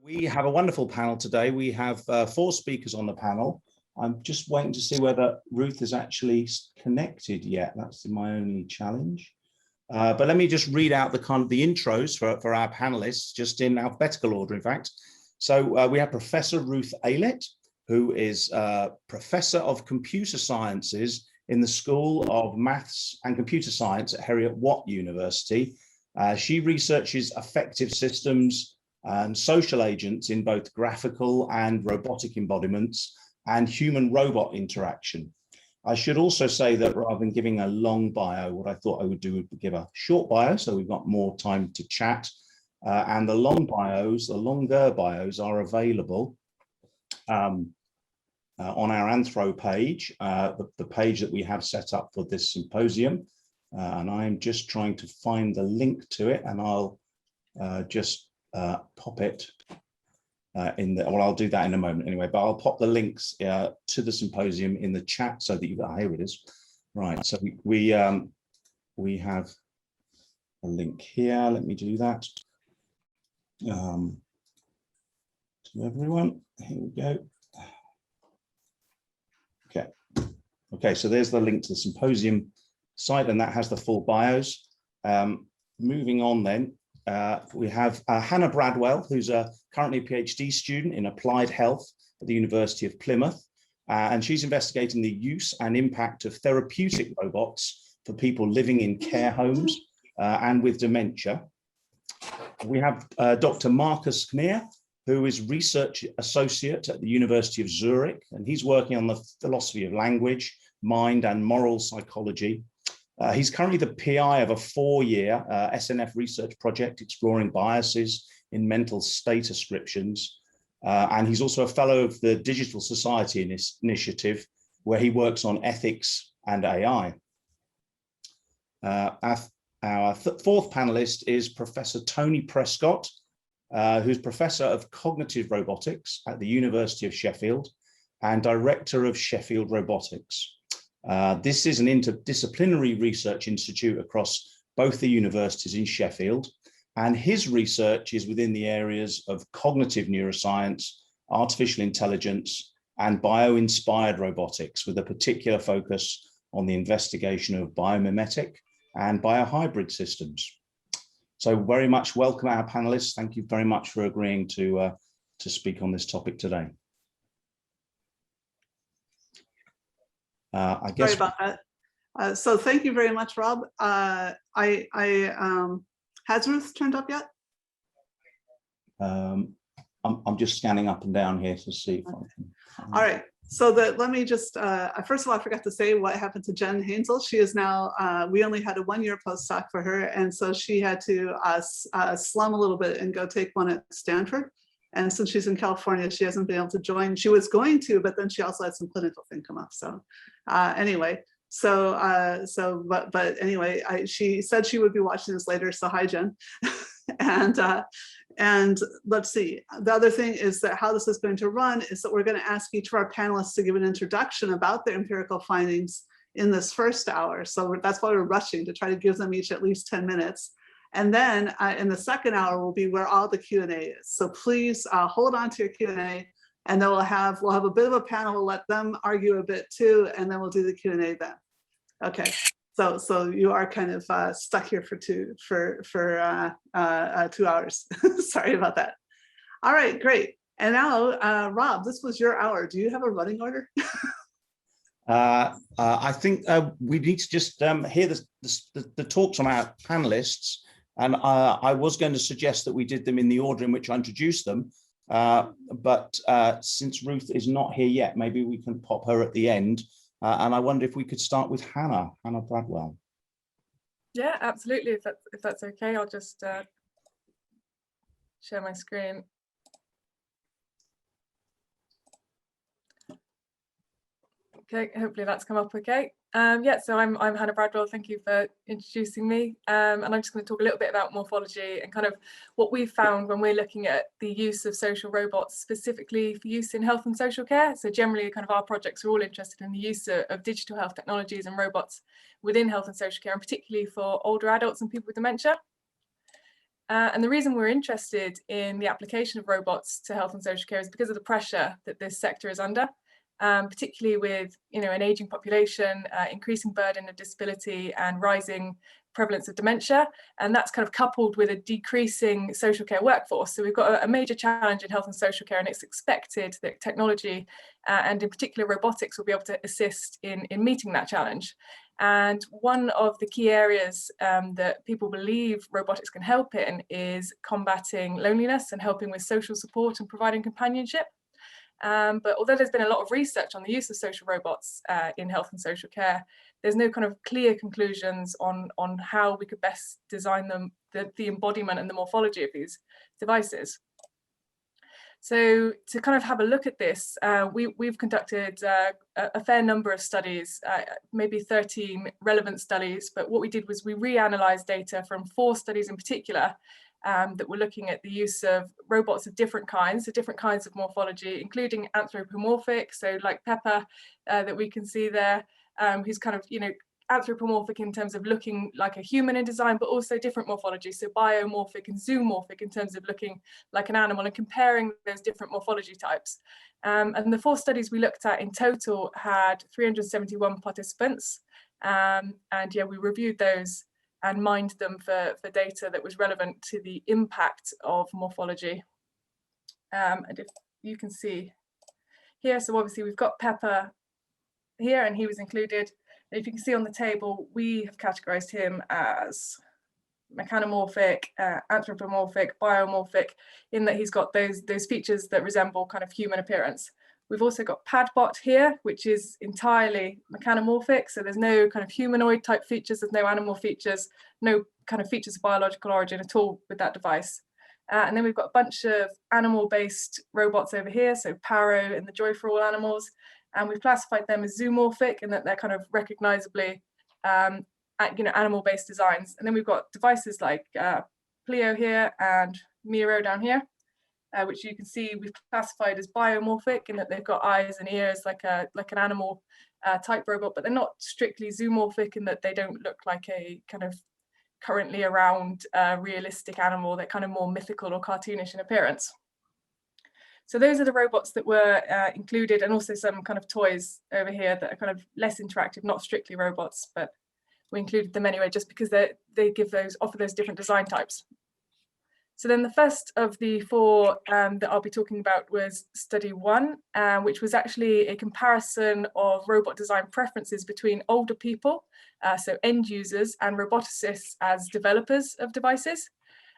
We have a wonderful panel today. We have 4 speakers on the panel. I'm just waiting to see whether Ruth is actually connected yet. That's my only challenge. But let me just read out the intros for our panelists, just in alphabetical order, in fact. So we have Professor Ruth Aylett, who is Professor of Computer Sciences in the School of Maths and Computer Science at Heriott University. She researches affective systems and social agents in both graphical and robotic embodiments and human-robot interaction. I should also say that rather than giving a long bio, what I thought I would do would give a short bio, so we've got more time to chat. And the longer bios are available on our Anthro page, the page that we have set up for this symposium. And I'm just trying to find the link to it, and I'll just pop it in the, well, I'll do that in a moment anyway, but I'll pop the links to the symposium in the chat so that you got, here it is. Right, so we have a link here. Let me do that. To everyone, here we go. Okay, so there's the link to the symposium site, and that has the full bios. Moving on then, we have Hannah Bradwell, who's currently a PhD student in applied health at the University of Plymouth, and she's investigating the use and impact of therapeutic robots for people living in care homes and with dementia. We have Dr. Markus, who is Research Associate at the University of Zurich, and he's working on the philosophy of language, mind, and moral psychology. He's currently the PI of a 4-year SNF research project exploring biases in mental state ascriptions. And he's also a fellow of the Digital Society Initiative, where he works on ethics and AI. Our fourth panelist is Professor Tony Prescott, who's Professor of Cognitive Robotics at the University of Sheffield and Director of Sheffield Robotics. This is an interdisciplinary research institute across both the universities in Sheffield, and his research is within the areas of cognitive neuroscience, artificial intelligence, and bio-inspired robotics, with a particular focus on the investigation of biomimetic and biohybrid systems. So very much welcome our panelists. Thank you very much for agreeing to speak on this topic today. I guess. Sorry about that. So thank you very much, Rob. Has Ruth turned up yet? I'm just scanning up and down here to see if I can. All right. So let me just, first of all, I forgot to say what happened to Jen Hansel. She is now, we only had a 1-year postdoc for her. And so she had to slum a little bit and go take one at Stanford. And since she's in California, she hasn't been able to join. She was going to, but then she also had some clinical thing come up. So anyway, but anyway, she said she would be watching this later. So hi, Jen. And let's see, the other thing is that how this is going to run is that we're going to ask each of our panelists to give an introduction about their empirical findings in this first hour. So that's why we're rushing to try to give them each at least 10 minutes. And then in the second hour will be where all the Q&A is. So please hold on to your Q&A, and then we'll have a bit of a panel. We'll let them argue a bit too, and then we'll do the Q&A then. Okay. So you are kind of stuck here for 2 hours. Sorry about that. All right, great. And now, Rob, this was your hour. Do you have a running order? I think we need to just hear the talks from our panelists. And I was going to suggest that we did them in the order in which I introduced them. But since Ruth is not here yet, maybe we can pop her at the end. And I wonder if we could start with Hannah Bradwell. Yeah, absolutely. If that's okay, I'll just share my screen. Okay, hopefully that's come up okay. Yeah, so I'm Hannah Bradwell. Thank you for introducing me. And I'm just going to talk a little bit about morphology and kind of what we've found when we're looking at the use of social robots specifically for use in health and social care. So generally, kind of our projects are all interested in the use of digital health technologies and robots within health and social care, and particularly for older adults and people with dementia. And the reason we're interested in the application of robots to health and social care is because of the pressure that this sector is under, particularly with an aging population, increasing burden of disability and rising prevalence of dementia. And that's kind of coupled with a decreasing social care workforce. So we've got a major challenge in health and social care, and it's expected that technology and in particular robotics will be able to assist in meeting that challenge. And one of the key areas that people believe robotics can help in is combating loneliness and helping with social support and providing companionship. But although there's been a lot of research on the use of social robots in health and social care, there's no kind of clear conclusions on how we could best design them, the embodiment and the morphology of these devices. So to kind of have a look at this, we've conducted a fair number of studies, maybe 13 relevant studies, but what we did was we reanalyzed data from 4 studies in particular that were looking at the use of robots of different kinds, so different kinds of morphology, including anthropomorphic, so like Pepper that we can see there, who's kind of, anthropomorphic in terms of looking like a human in design, but also different morphology, so biomorphic and zoomorphic in terms of looking like an animal, and comparing those different morphology types. And the 4 studies we looked at in total had 371 participants, and yeah, we reviewed those and mined them for data that was relevant to the impact of morphology. And if you can see here, so obviously we've got Pepper here, and he was included. If you can see on the table, we have categorized him as mechanomorphic, anthropomorphic, biomorphic, in that he's got those features that resemble kind of human appearance. We've also got Padbot here, which is entirely mechanomorphic. So there's no kind of humanoid type features, there's no animal features, no kind of features of biological origin at all with that device. And then we've got a bunch of animal-based robots over here, so Paro and the Joy for All animals. And we've classified them as zoomorphic in that they're kind of recognizably animal-based designs. And then we've got devices like Pleo here and Miro down here, which you can see we've classified as biomorphic in that they've got eyes and ears like an animal type robot, but they're not strictly zoomorphic in that they don't look like a kind of currently around realistic animal. They're kind of more mythical or cartoonish in appearance. So those are the robots that were included, and also some kind of toys over here that are kind of less interactive, not strictly robots, but we included them anyway, just because they offer those different design types. So then the first of the 4 that I'll be talking about was study 1, which was actually a comparison of robot design preferences between older people, so end users, and roboticists as developers of devices.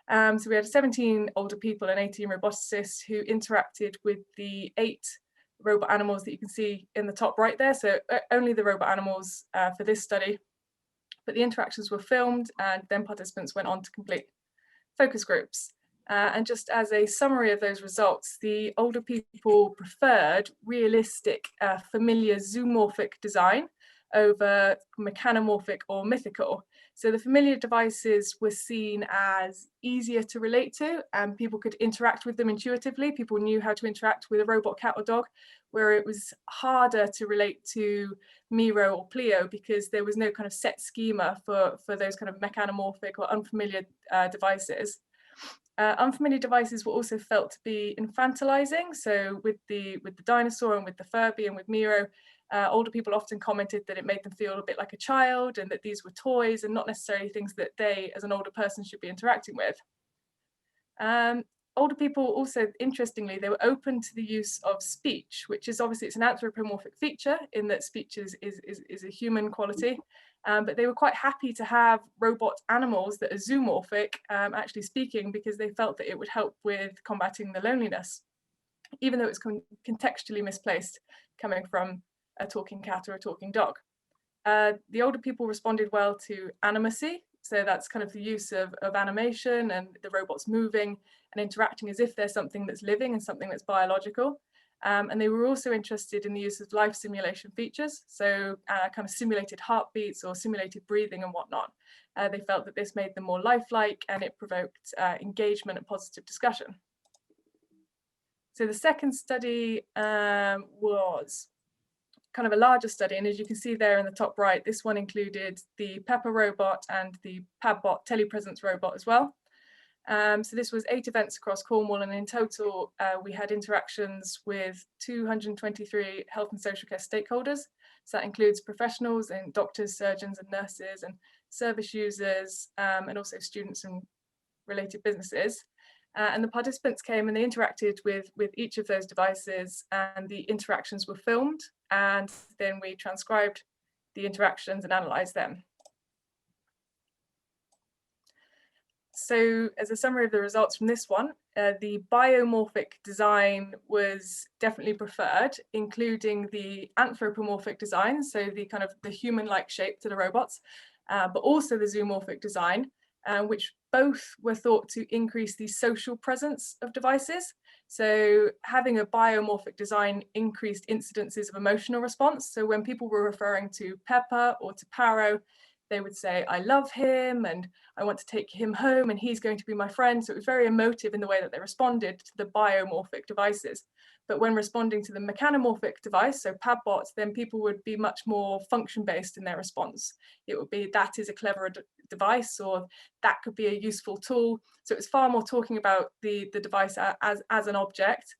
So we had 17 older people and 18 roboticists who interacted with the 8 robot animals that you can see in the top right there. So only the robot animals for this study, but the interactions were filmed, and then participants went on to complete focus groups. And just as a summary of those results, the older people preferred realistic, familiar zoomorphic design over mechanomorphic or mythical. So the familiar devices were seen as easier to relate to, and people could interact with them intuitively. People knew how to interact with a robot cat or dog, where it was harder to relate to Miro or Pleo because there was no kind of set schema for those kind of mechanomorphic or unfamiliar devices. Unfamiliar devices were also felt to be infantilizing. So with the dinosaur and with the Furby and with Miro, older people often commented that it made them feel a bit like a child, and that these were toys and not necessarily things that they, as an older person, should be interacting with. Older people also, interestingly, they were open to the use of speech, which is obviously, it's an anthropomorphic feature in that speech is a human quality, but they were quite happy to have robot animals that are zoomorphic actually speaking, because they felt that it would help with combating the loneliness, even though it's contextually misplaced coming from a talking cat or a talking dog. The older people responded well to animacy, so that's kind of the use of animation and the robots moving and interacting as if there's something that's living and something that's biological. And they were also interested in the use of life simulation features, so kind of simulated heartbeats or simulated breathing and whatnot. They felt that this made them more lifelike, and it provoked engagement and positive discussion. So the second study was kind of a larger study, and as you can see there in the top right, this one included the Pepper robot and the Padbot telepresence robot as well. So this was 8 events across Cornwall, and in total we had interactions with 223 health and social care stakeholders. So that includes professionals and doctors, surgeons and nurses and service users, and also students and related businesses. And the participants came and they interacted with each of those devices, and the interactions were filmed, and then we transcribed the interactions and analysed them. So as a summary of the results from this one, the biomorphic design was definitely preferred, including the anthropomorphic design, so the kind of the human-like shape to the robots, but also the zoomorphic design, which both were thought to increase the social presence of devices. So having a biomorphic design increased incidences of emotional response. So when people were referring to Pepper or to Paro, they would say, I love him and I want to take him home and he's going to be my friend. So it was very emotive in the way that they responded to the biomorphic devices. But when responding to the mechanomorphic device, so PadBot, then people would be much more function-based in their response. It would be, that is a clever device, or that could be a useful tool. So it's far more talking about the device as an object,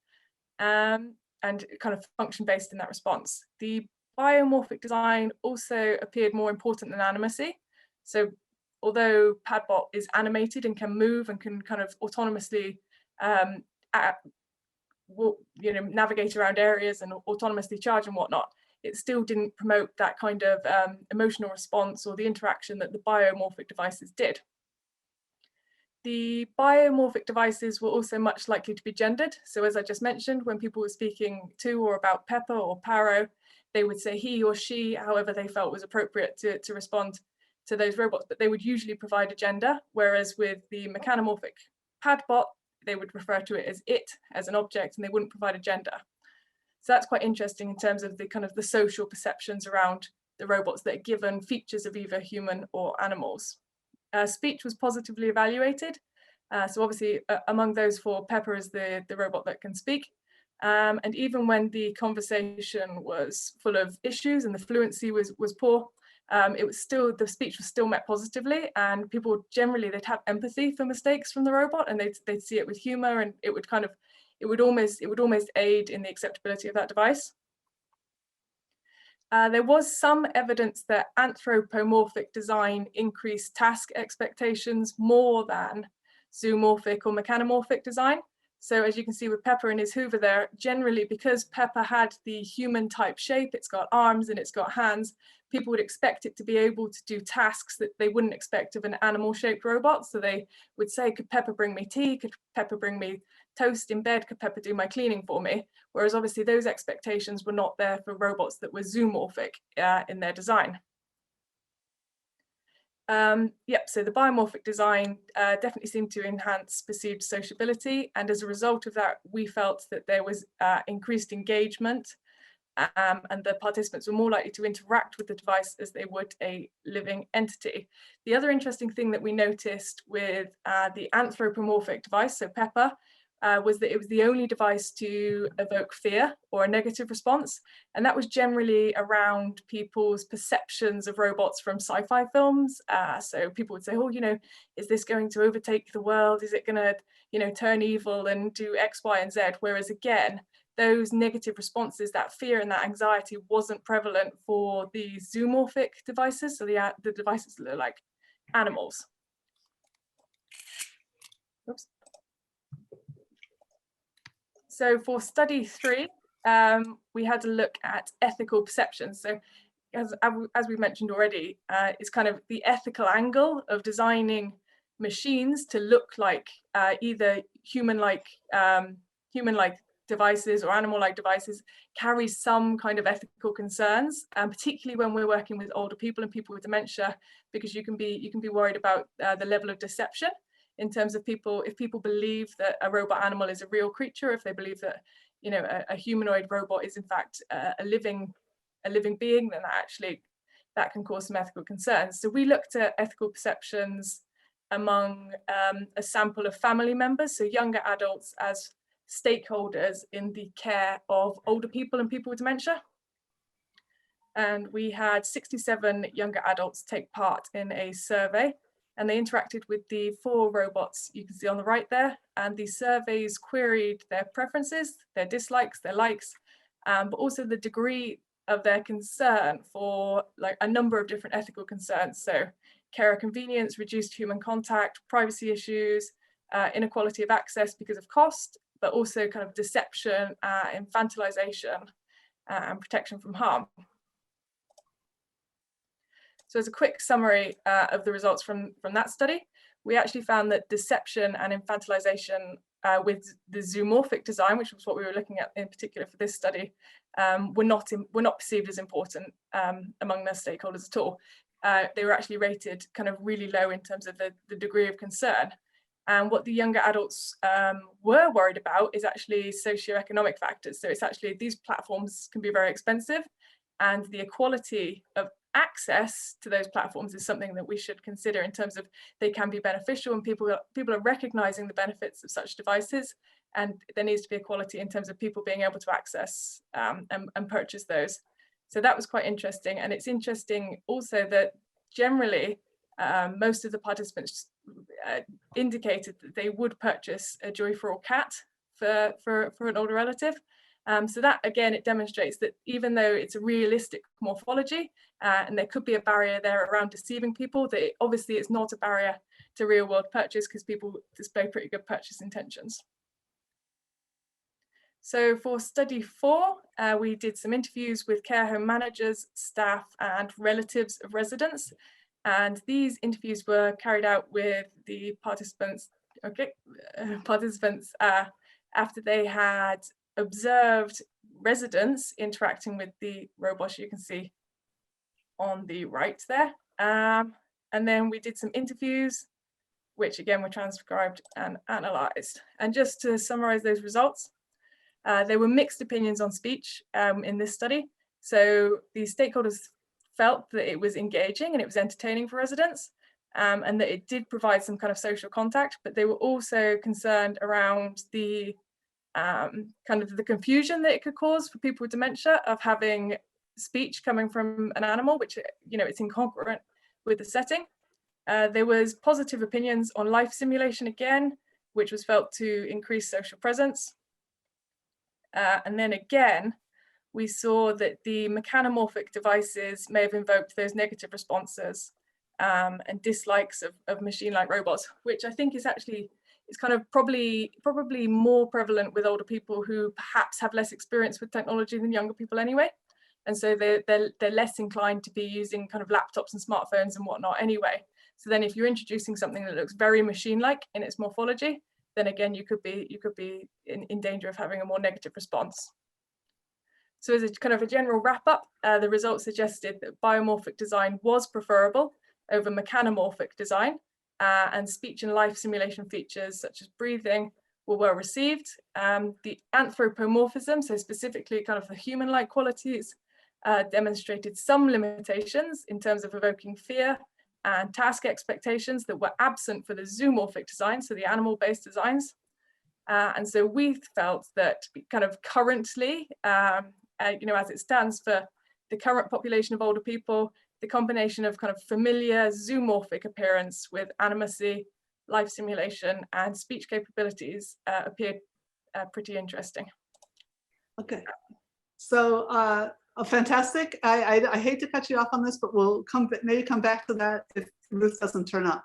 and kind of function-based in that response. The biomorphic design also appeared more important than animacy. So although PadBot is animated and can move and can kind of autonomously navigate around areas and autonomously charge and whatnot, it still didn't promote that kind of emotional response or the interaction that the biomorphic devices did. The biomorphic devices were also much likely to be gendered. So as I just mentioned, when people were speaking to or about Pepper or Paro, they would say he or she, however they felt was appropriate to respond to those robots, but they would usually provide a gender, whereas with the mechanomorphic PadBot, they would refer to it as it, as an object, and they wouldn't provide a gender. So that's quite interesting in terms of the kind of the social perceptions around the robots that are given features of either human or animals. Speech was positively evaluated. So obviously among those 4, Pepper is the robot that can speak. And even when the conversation was full of issues and the fluency was poor, it was still, the speech was still met positively, and people generally, they'd have empathy for mistakes from the robot, and they'd see it with humor, and it would almost aid in the acceptability of that device. There was some evidence that anthropomorphic design increased task expectations more than zoomorphic or mechanomorphic design. So as you can see with Pepper and his Hoover there, generally because Pepper had the human type shape, it's got arms and it's got hands, people would expect it to be able to do tasks that they wouldn't expect of an animal shaped robot. So they would say, could Pepper bring me tea? Could Pepper bring me toast in bed? Could Pepper do my cleaning for me? Whereas obviously those expectations were not there for robots that were zoomorphic in their design. So the biomorphic design definitely seemed to enhance perceived sociability, and as a result of that, we felt that there was increased engagement, and the participants were more likely to interact with the device as they would a living entity. The other interesting thing that we noticed with the anthropomorphic device, so Pepper, was that it was the only device to evoke fear or a negative response. And that was generally around people's perceptions of robots from sci-fi films. So people would say, oh, is this going to overtake the world? Is it going to, turn evil and do X, Y, and Z? Whereas again, those negative responses, that fear and that anxiety wasn't prevalent for the zoomorphic devices. So the devices that look like animals. Oops. So for study 3, we had a look at ethical perceptions. So as we mentioned already, it's kind of the ethical angle of designing machines to look like either human-like devices or animal-like devices carries some kind of ethical concerns, particularly when we're working with older people and people with dementia, because you can be worried about the level of deception. In terms of if people believe that a robot animal is a real creature, if they believe that a humanoid robot is in fact a living being, then that can cause some ethical concerns. So we looked at ethical perceptions among a sample of family members, so younger adults as stakeholders in the care of older people and people with dementia. And we had 67 younger adults take part in a survey. and they interacted with the 4 robots you can see on the right there. And these surveys queried their preferences, their dislikes, their likes, but also the degree of their concern for like a number of different ethical concerns. So carer convenience, reduced human contact, privacy issues, inequality of access because of cost, but also kind of deception, infantilization, and protection from harm. So as a quick summary of the results from that study, we actually found that deception and infantilization with the zoomorphic design, which was what we were looking at in particular for this study, were not perceived as important among their stakeholders at all. They were actually rated kind of really low in terms of the degree of concern. And what the younger adults were worried about is actually socioeconomic factors. So it's actually these platforms can be very expensive, and the equality of access to those platforms is something that we should consider in terms of they can be beneficial, and people are recognizing the benefits of such devices, and there needs to be equality in terms of people being able to access and purchase those. So that was quite interesting. And it's interesting also that generally most of the participants indicated that they would purchase a Joy for All cat for an older relative. So that, again, it demonstrates that even though it's a realistic morphology and there could be a barrier there around deceiving people, that obviously it's not a barrier to real world purchase because people display pretty good purchase intentions. So for study 4, we did some interviews with care home managers, staff and relatives of residents. And these interviews were carried out with the participants, after they had observed residents interacting with the robots you can see on the right there. And then we did some interviews, which again were transcribed and analysed. And just to summarise those results, there were mixed opinions on speech in this study. So the stakeholders felt that it was engaging and it was entertaining for residents, and that it did provide some kind of social contact, but they were also concerned around the kind of the confusion that it could cause for people with dementia of having speech coming from an animal, which, you know, it's incongruent with the setting. There was positive opinions on life simulation again, which was felt to increase social presence. And then again, we saw that the mechanomorphic devices may have invoked those negative responses and dislikes of machine-like robots, which I think is actually, it's kind of probably more prevalent with older people who perhaps have less experience with technology than younger people anyway. And so they're less inclined to be using kind of laptops and smartphones and whatnot anyway. So then if you're introducing something that looks very machine-like in its morphology, then again, you could be in danger of having a more negative response. So as a kind of a general wrap up, the results suggested that biomorphic design was preferable over mechanomorphic design, and speech and life simulation features such as breathing were well received. The anthropomorphism, so specifically kind of the human-like qualities, demonstrated some limitations in terms of evoking fear and task expectations that were absent for the zoomorphic design, so the animal-based designs. And so we felt that kind of currently, you know, as it stands for the current population of older people, the combination of kind of familiar zoomorphic appearance with animacy, life simulation, and speech capabilities appeared pretty interesting. Okay, so fantastic. I hate to cut you off on this, but we'll maybe come back to that if Ruth doesn't turn up.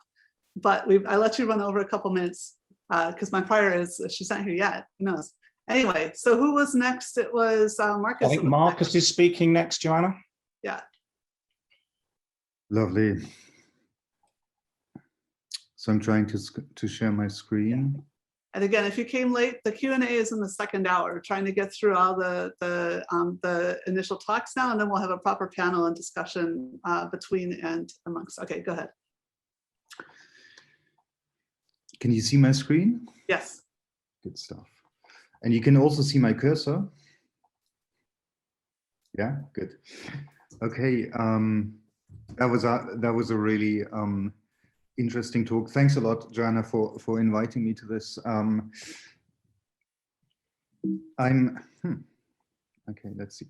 But I let you run over a couple minutes because my prior is she's not here yet. Who knows? Anyway, so who was next? It was Markus. I think Markus is speaking next, Joanna. Yeah. Lovely. So I'm trying to share my screen. Yeah. And again, if you came late, the Q&A is in the second hour. We're trying to get through all the initial talks now, and then we'll have a proper panel and discussion between and amongst. Okay, go ahead. Can you see my screen? Yes. Good stuff. And you can also see my cursor. Yeah, good. Okay, that was a really interesting talk. Thanks a lot, Joanna, for inviting me to this. Okay, let's see.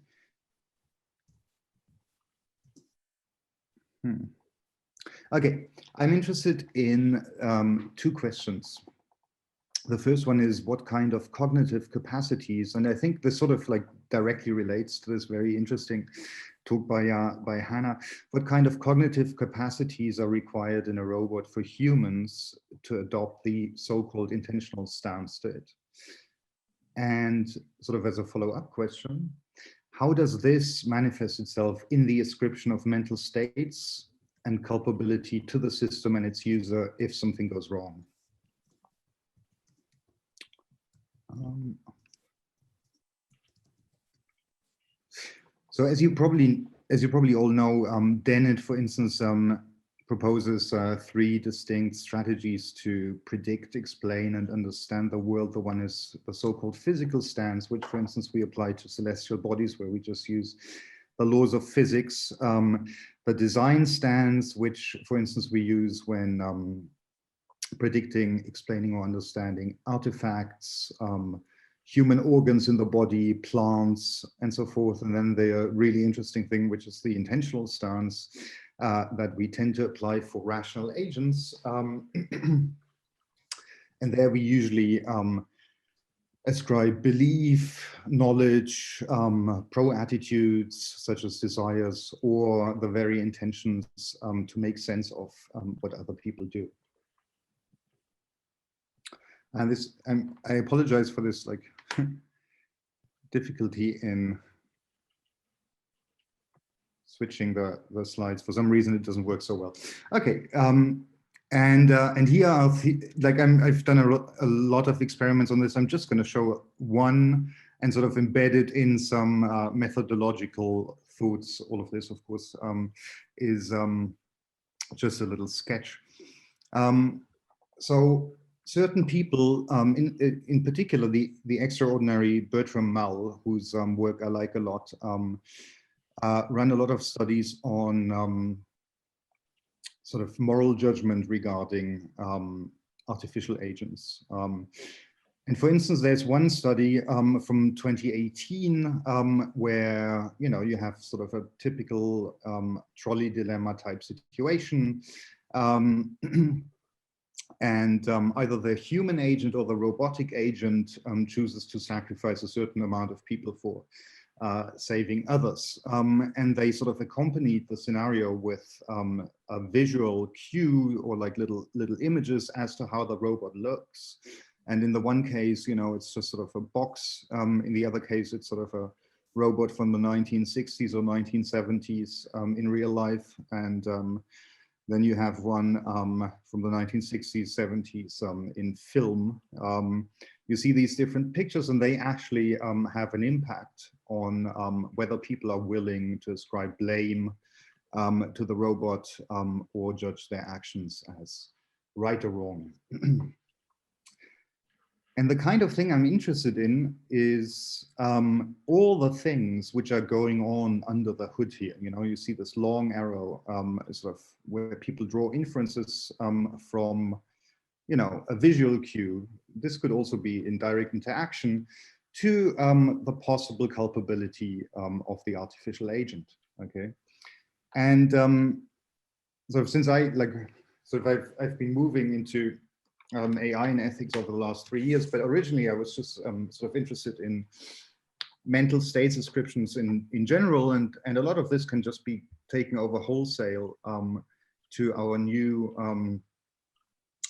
Okay, I'm interested in two questions. The first one is what kind of cognitive capacities, and I think this sort of like directly relates to this very interesting talk by Hannah. What kind of cognitive capacities are required in a robot for humans to adopt the so-called intentional stance to it? And sort of as a follow-up question, how does this manifest itself in the ascription of mental states and culpability to the system and its user if something goes wrong? So as you probably all know, Dennett, for instance, proposes three distinct strategies to predict, explain, and understand the world. The one is the so-called physical stance, which, for instance, we apply to celestial bodies, where we just use the laws of physics. The design stance, which, for instance, we use when predicting, explaining, or understanding artifacts, human organs in the body, plants, and so forth. And then the really interesting thing, which is the intentional stance that we tend to apply for rational agents. And there we usually ascribe belief, knowledge, pro-attitudes, such as desires, or the very intentions to make sense of what other people do. And this, I apologize for this like difficulty in switching the slides. For some reason, it doesn't work so well. Okay, and here I've done a lot of experiments on this. I'm just going to show one and sort of embed it in some methodological thoughts. All of this, of course, is just a little sketch. So certain people, in particular, the extraordinary Bertram Mull, whose work I like a lot, run a lot of studies on sort of moral judgment regarding artificial agents. And for instance, there's one study from 2018 where, you know, you have sort of a typical trolley dilemma type situation. And either the human agent or the robotic agent chooses to sacrifice a certain amount of people for saving others. And they sort of accompanied the scenario with a visual cue or like little images as to how the robot looks. And in the one case, you know, it's just sort of a box. In the other case, it's sort of a robot from the 1960s or 1970s in real life. And then you have one from the 1960s, 70s in film. You see these different pictures, and they actually have an impact on whether people are willing to ascribe blame to the robot or judge their actions as right or wrong. And the kind of thing I'm interested in is all the things which are going on under the hood here. You know, you see this long arrow sort of where people draw inferences from, you know, a visual cue. This could also be in direct interaction to the possible culpability of the artificial agent. Okay, and so since I've been moving into AI and ethics over the last 3 years, but originally I was just sort of interested in mental states descriptions in general, and a lot of this can just be taken over wholesale to our new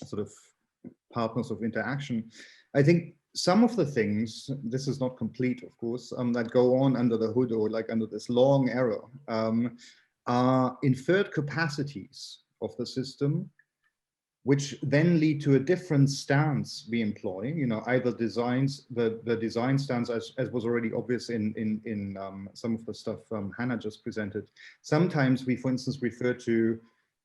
sort of partners of interaction. I think some of the things, this is not complete, of course, that go on under the hood or like under this long arrow are inferred capacities of the system, which then lead to a different stance we employ. You know, either designs, the design stance, as was already obvious in some of the stuff Hannah just presented. Sometimes we, for instance, refer to,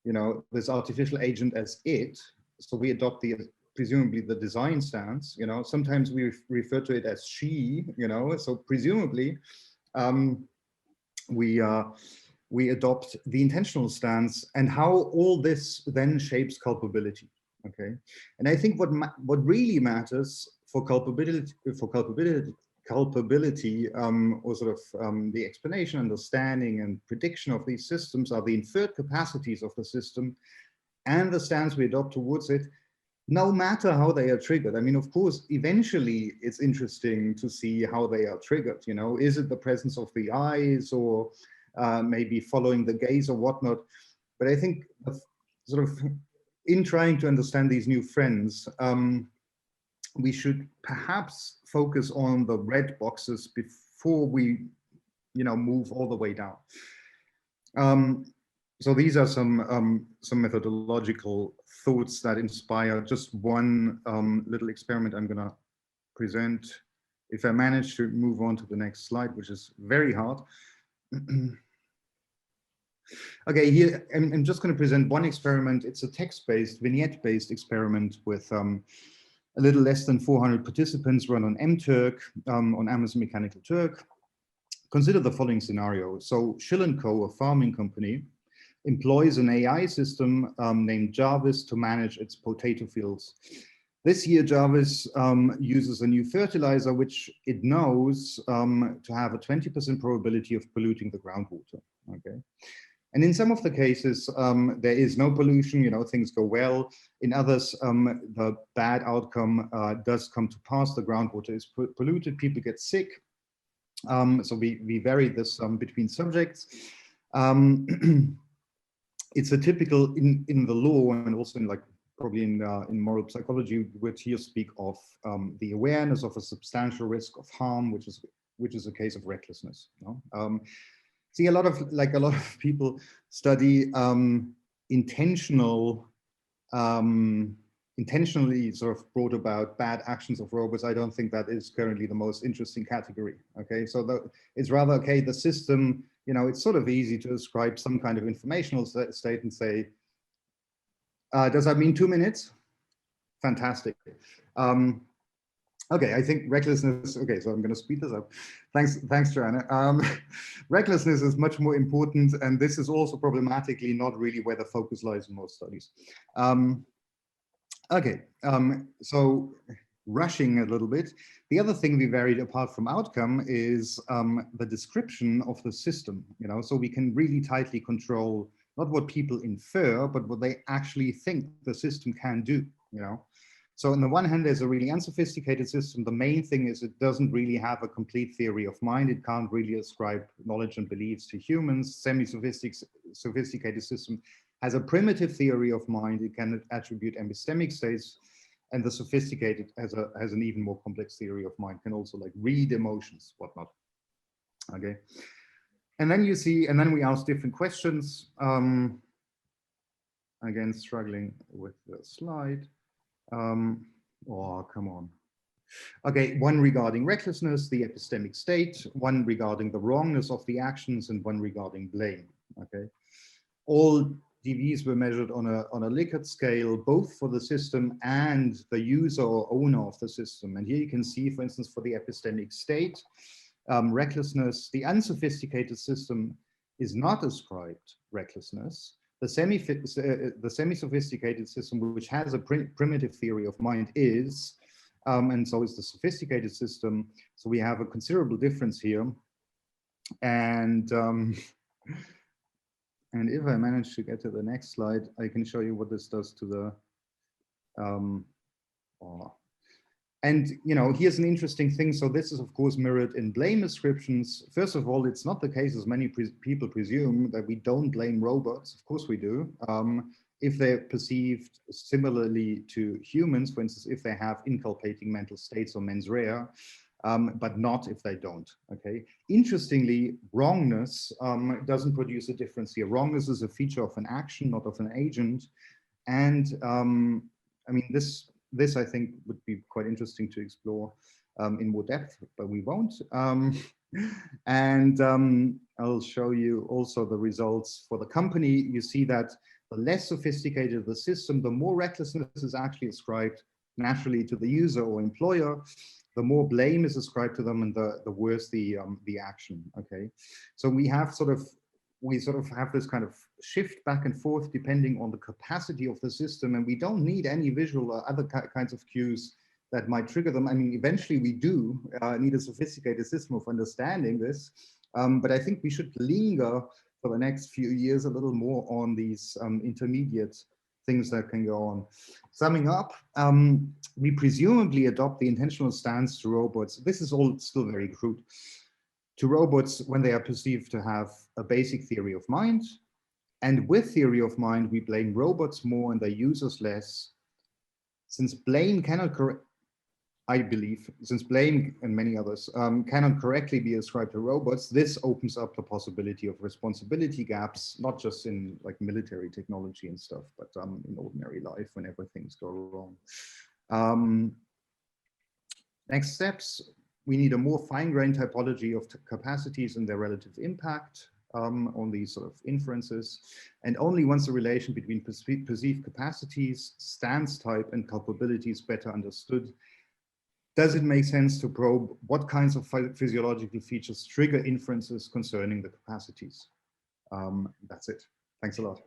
you know, this artificial agent as it, so we adopt presumably the design stance. You know, sometimes we refer to it as she, you know, so presumably we adopt the intentional stance, and how all this then shapes culpability. Okay, and I think what really matters for culpability culpability or sort of the explanation, understanding, and prediction of these systems are the inferred capacities of the system and the stance we adopt towards it, no matter how they are triggered. I mean, of course, eventually it's interesting to see how they are triggered. You know, is it the presence of the eyes, or maybe following the gaze or whatnot? But I think sort of in trying to understand these new friends, we should perhaps focus on the red boxes before we, you know, move all the way down. So these are some methodological thoughts that inspire just one little experiment I'm going to present. If I manage to move on to the next slide, which is very hard. Okay, here I'm just going to present one experiment. It's a text-based, vignette-based experiment with a little less than 400 participants, run on mTurk, on Amazon Mechanical Turk. Consider the following scenario. So Schill & Co., a farming company, employs an AI system named Jarvis to manage its potato fields. This year, Jarvis uses a new fertilizer, which it knows to have a 20% probability of polluting the groundwater. Okay. And in some of the cases, there is no pollution, you know, things go well. In others, the bad outcome does come to pass. The groundwater is polluted, people get sick. So we vary this between subjects. It's a typical, in the law and also in like probably in moral psychology, we would here speak of the awareness of a substantial risk of harm, which is a case of recklessness. You know? See, a lot of people study intentionally sort of brought about bad actions of robots. I don't think that is currently the most interesting category. Okay, so it's rather, okay, the system, you know, it's sort of easy to ascribe some kind of informational state and say, does that mean 2 minutes? Fantastic. Okay, I think recklessness, okay, so I'm going to speed this up. Thanks, Joanna. Recklessness is much more important, and this is also problematically not really where the focus lies in most studies. Okay, so rushing a little bit. The other thing we varied apart from outcome is the description of the system, you know, so we can really tightly control not what people infer, but what they actually think the system can do, you know. So on the one hand, there's a really unsophisticated system. The main thing is it doesn't really have a complete theory of mind. It can't really ascribe knowledge and beliefs to humans. Semi-sophisticated system has a primitive theory of mind. It can attribute epistemic states, and the sophisticated has an even more complex theory of mind, can also like read emotions, whatnot. Okay. And then you see, and then we ask different questions. Again, struggling with the slide. Oh, come on. Okay, one regarding recklessness, the epistemic state, one regarding the wrongness of the actions, and one regarding blame. Okay, all DVs were measured on a Likert scale, both for the system and the user or owner of the system. And here you can see, for instance, for the epistemic state, recklessness, the unsophisticated system is not ascribed recklessness. The semi-sophisticated system, which has a primitive theory of mind, is, and so is the sophisticated system. So we have a considerable difference here. And if I manage to get to the next slide, I can show you what this does to the, and, you know, here's an interesting thing. So this is, of course, mirrored in blame ascriptions. First of all, it's not the case, as many people presume, that we don't blame robots. Of course we do. If they're perceived similarly to humans, for instance, if they have inculpating mental states or mens rea, but not if they don't. Okay. Interestingly, wrongness doesn't produce a difference here. Wrongness is a feature of an action, not of an agent. And I mean, this I think would be quite interesting to explore in more depth, but we won't. I'll show you also the results for the company. You see that the less sophisticated the system, the more recklessness is actually ascribed naturally to the user or employer, the more blame is ascribed to them, and the worse the action. Okay, so we sort of have this kind of shift back and forth depending on the capacity of the system, and we don't need any visual or other kinds of cues that might trigger them. I mean, eventually we do need a sophisticated system of understanding this, but I think we should linger for the next few years a little more on these intermediate things that can go on. Summing up, we presumably adopt the intentional stance to robots. This is all still very crude. To robots when they are perceived to have a basic theory of mind. And with theory of mind, we blame robots more and their users less. Since blame cannot I believe, since blame and many others cannot correctly be ascribed to robots, this opens up the possibility of responsibility gaps, not just in like military technology and stuff, but in ordinary life whenever things go wrong. Next steps, we need a more fine-grained typology of capacities and their relative impact on these sort of inferences. And only once the relation between perceived capacities, stance type, and culpability is better understood, does it make sense to probe what kinds of physiological features trigger inferences concerning the capacities? That's it. Thanks a lot.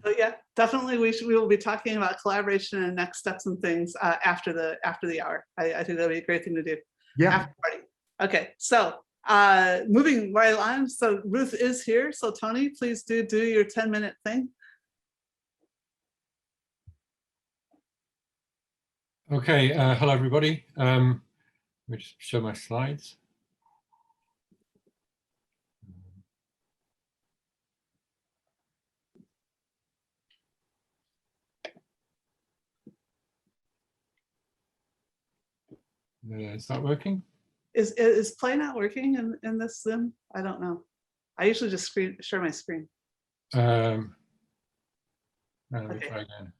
So yeah, definitely we will be talking about collaboration and next steps and things after the hour. I think that'll be a great thing to do. Yeah. After party. Okay, so moving right on. So Ruth is here. So Tony, please do your 10-minute thing. Okay, hello everybody. Let me just show my slides. Is that working? Is play not working in this Zoom? I don't know. I usually just share my screen. Let me Okay. try again.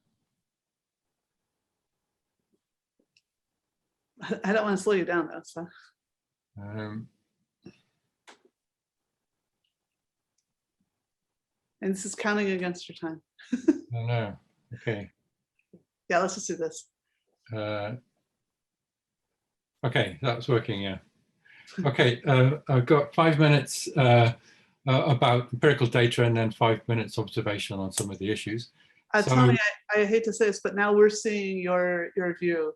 I don't want to slow you down though. So. And this is counting against your time. Oh no. Okay. Yeah, let's just do this. Okay, that's working. Yeah. Okay, I've got 5 minutes about empirical data and then 5 minutes observation on some of the issues. Tony, I hate to say this, but now we're seeing your view.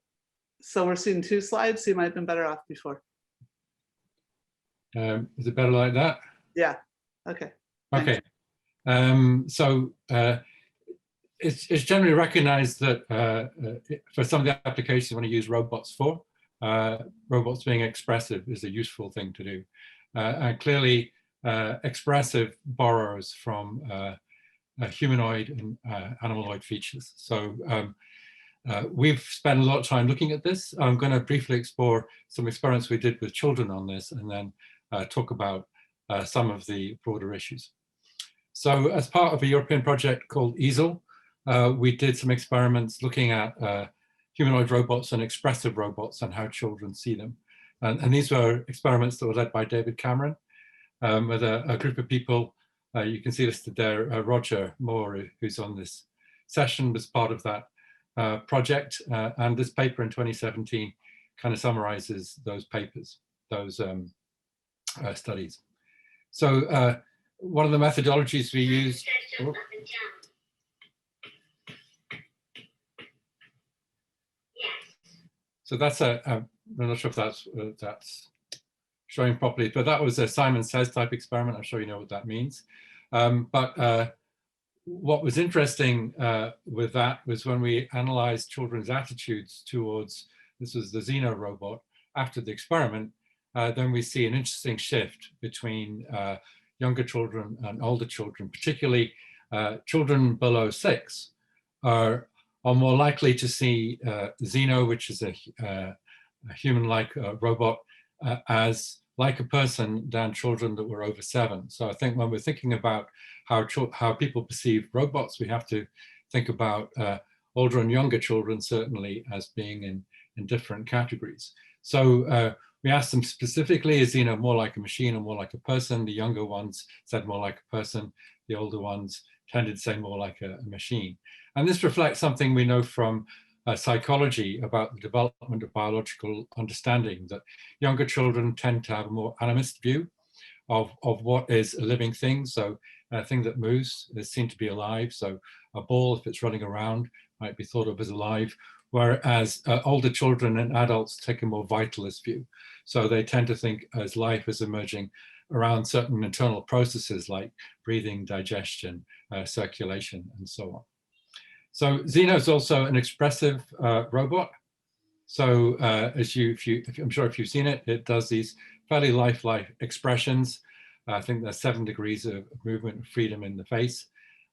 So we're seeing 2 slides, so you might have been better off before. Is it better like that? Yeah, okay. Okay. So it's generally recognized that for some of the applications you want to use robots for, robots being expressive is a useful thing to do. And clearly expressive borrows from humanoid and animaloid features. So we've spent a lot of time looking at this. I'm going to briefly explore some experiments we did with children on this and then talk about some of the broader issues. So as part of a European project called EASL, we did some experiments looking at humanoid robots and expressive robots and how children see them. And these were experiments that were led by David Cameron with a group of people. You can see listed there, Roger Moore, who's on this session, was part of that project. And this paper in 2017 kind of summarizes those papers, those studies. So one of the methodologies we used. So that's I'm not sure if that's showing properly, but that was a Simon Says type experiment. I'm sure you know what that means. But what was interesting with that was when we analyzed children's attitudes towards, this was the Xeno robot, after the experiment, then we see an interesting shift between younger children and older children, particularly children below 6 are more likely to see Xeno, which is a human-like robot, as like a person than children that were over 7. So I think when we're thinking about how people perceive robots, we have to think about older and younger children certainly as being in different categories. So we asked them specifically, is Xeno more like a machine or more like a person? The younger ones said more like a person. The older ones tended to say more like a machine. And this reflects something we know from psychology about the development of biological understanding, that younger children tend to have a more animist view of what is a living thing. So a thing that moves is seen to be alive. So a ball, if it's running around, might be thought of as alive, whereas older children and adults take a more vitalist view. So they tend to think as life is emerging around certain internal processes like breathing, digestion, circulation, and so on. So Xeno is also an expressive robot. So I'm sure if you've seen it, it does these fairly lifelike expressions. I think there's 7 degrees of movement and freedom in the face,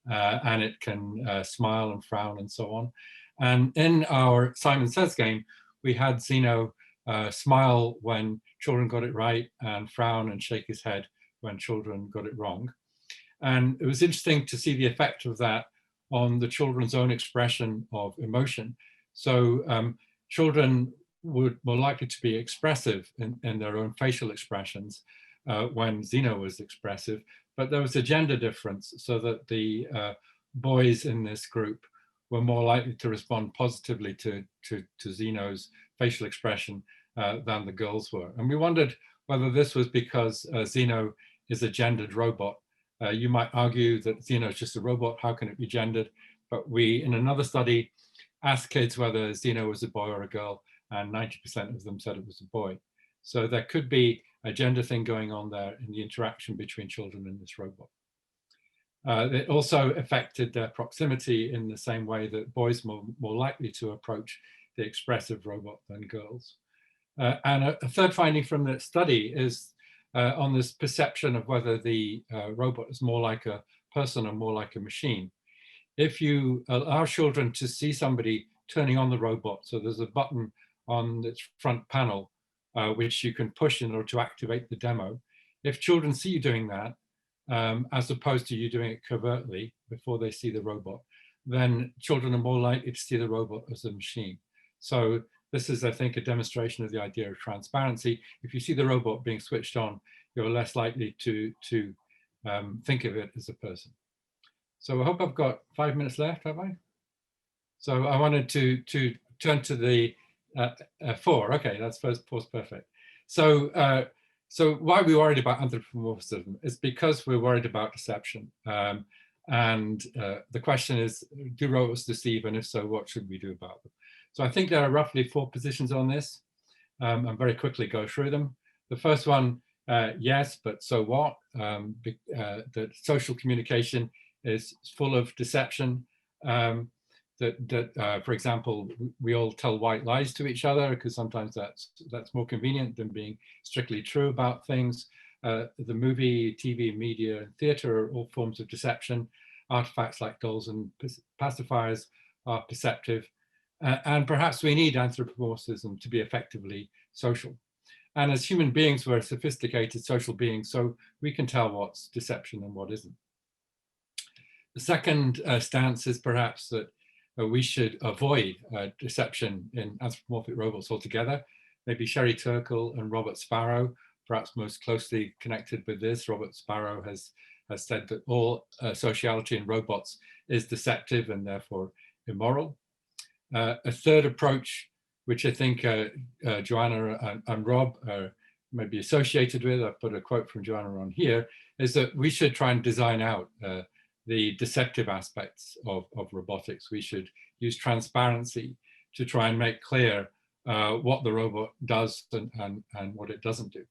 and it can smile and frown and so on. And in our Simon Says game, we had Xeno smile when children got it right and frown and shake his head when children got it wrong. And it was interesting to see the effect of that on the children's own expression of emotion. So children were more likely to be expressive in their own facial expressions when Xeno was expressive, but there was a gender difference, so that the boys in this group were more likely to respond positively to Xeno's facial expression than the girls were. And we wondered whether this was because Xeno is a gendered robot. You might argue that Xeno is just a robot, how can it be gendered? But we, in another study, asked kids whether Xeno was a boy or a girl, and 90% of them said it was a boy. So there could be a gender thing going on there in the interaction between children and this robot. It also affected their proximity in the same way that boys were more likely to approach the expressive robot than girls. And a third finding from the study is on this perception of whether the robot is more like a person or more like a machine. If you allow children to see somebody turning on the robot, so there's a button on its front panel which you can push in order to activate the demo. If children see you doing that, as opposed to you doing it covertly before they see the robot, then children are more likely to see the robot as a machine. So this is, I think, a demonstration of the idea of transparency. If you see the robot being switched on, you're less likely to think of it as a person. So I hope I've got 5 minutes left, have I? So I wanted to turn to the 4. Okay, that's first perfect. So so why are we worried about anthropomorphism? It's because we're worried about deception. And the question is, do robots deceive? And if so, what should we do about them? So I think there are roughly 4 positions on this. I'll very quickly go through them. The first one, yes, but so what? That social communication is full of deception. For example, we all tell white lies to each other because sometimes that's more convenient than being strictly true about things. The movie, TV, media, and theatre are all forms of deception. Artifacts like dolls and pacifiers are perceptive. And perhaps we need anthropomorphism to be effectively social. And as human beings, we're sophisticated social beings, so we can tell what's deception and what isn't. The second stance is perhaps that we should avoid deception in anthropomorphic robots altogether. Maybe Sherry Turkle and Robert Sparrow, perhaps most closely connected with this. Robert Sparrow has said that all sociality in robots is deceptive and therefore immoral. A third approach, which I think Joanna and Rob are maybe associated with, I've put a quote from Joanna on here, is that we should try and design out the deceptive aspects of robotics. We should use transparency to try and make clear what the robot does and what it doesn't do.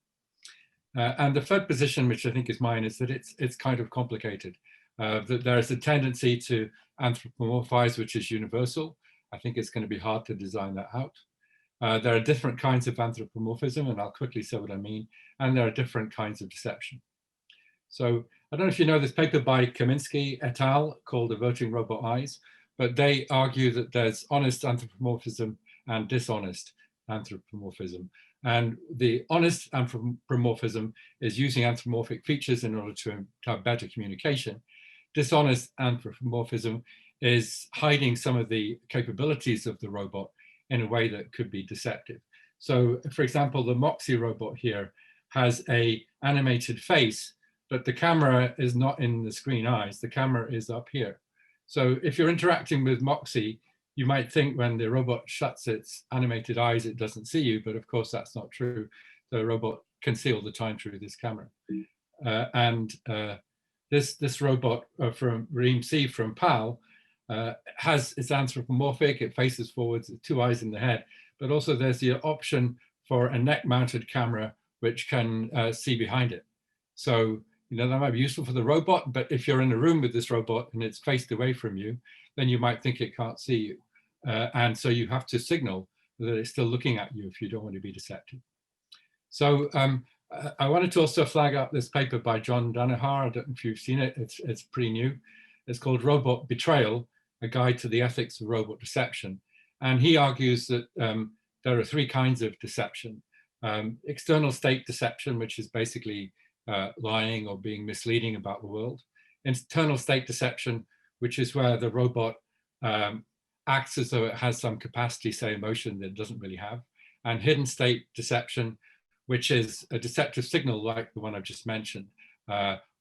And the third position, which I think is mine, is that it's kind of complicated. That there is a tendency to anthropomorphize, which is universal. I think it's going to be hard to design that out. There are different kinds of anthropomorphism, and I'll quickly say what I mean. And there are different kinds of deception. So I don't know if you know this paper by Kaminsky et al. Called Averting Robot Eyes, but they argue that there's honest anthropomorphism and dishonest anthropomorphism. And the honest anthropomorphism is using anthropomorphic features in order to have better communication. Dishonest anthropomorphism is hiding some of the capabilities of the robot in a way that could be deceptive. So, for example, the Moxie robot here has an animated face, but the camera is not in the screen eyes, the camera is up here. So if you're interacting with Moxie, you might think when the robot shuts its animated eyes, it doesn't see you, but of course that's not true. The robot can see all the time through this camera. This robot from Reem C from PAL is anthropomorphic. It faces forwards, 2 eyes in the head, but also there's the option for a neck-mounted camera which can see behind it. So, you know, that might be useful for the robot, but if you're in a room with this robot and it's faced away from you, then you might think it can't see you. And so you have to signal that it's still looking at you if you don't want to be deceptive. So I wanted to also flag up this paper by John Danaher. I don't know if you've seen it. It's pretty new. It's called Robot Betrayal, A Guide to the Ethics of Robot Deception. And he argues that there are 3 kinds of deception. External state deception, which is basically lying or being misleading about the world. Internal state deception, which is where the robot acts as though it has some capacity, say emotion, that it doesn't really have. And hidden state deception, which is a deceptive signal like the one I've just mentioned,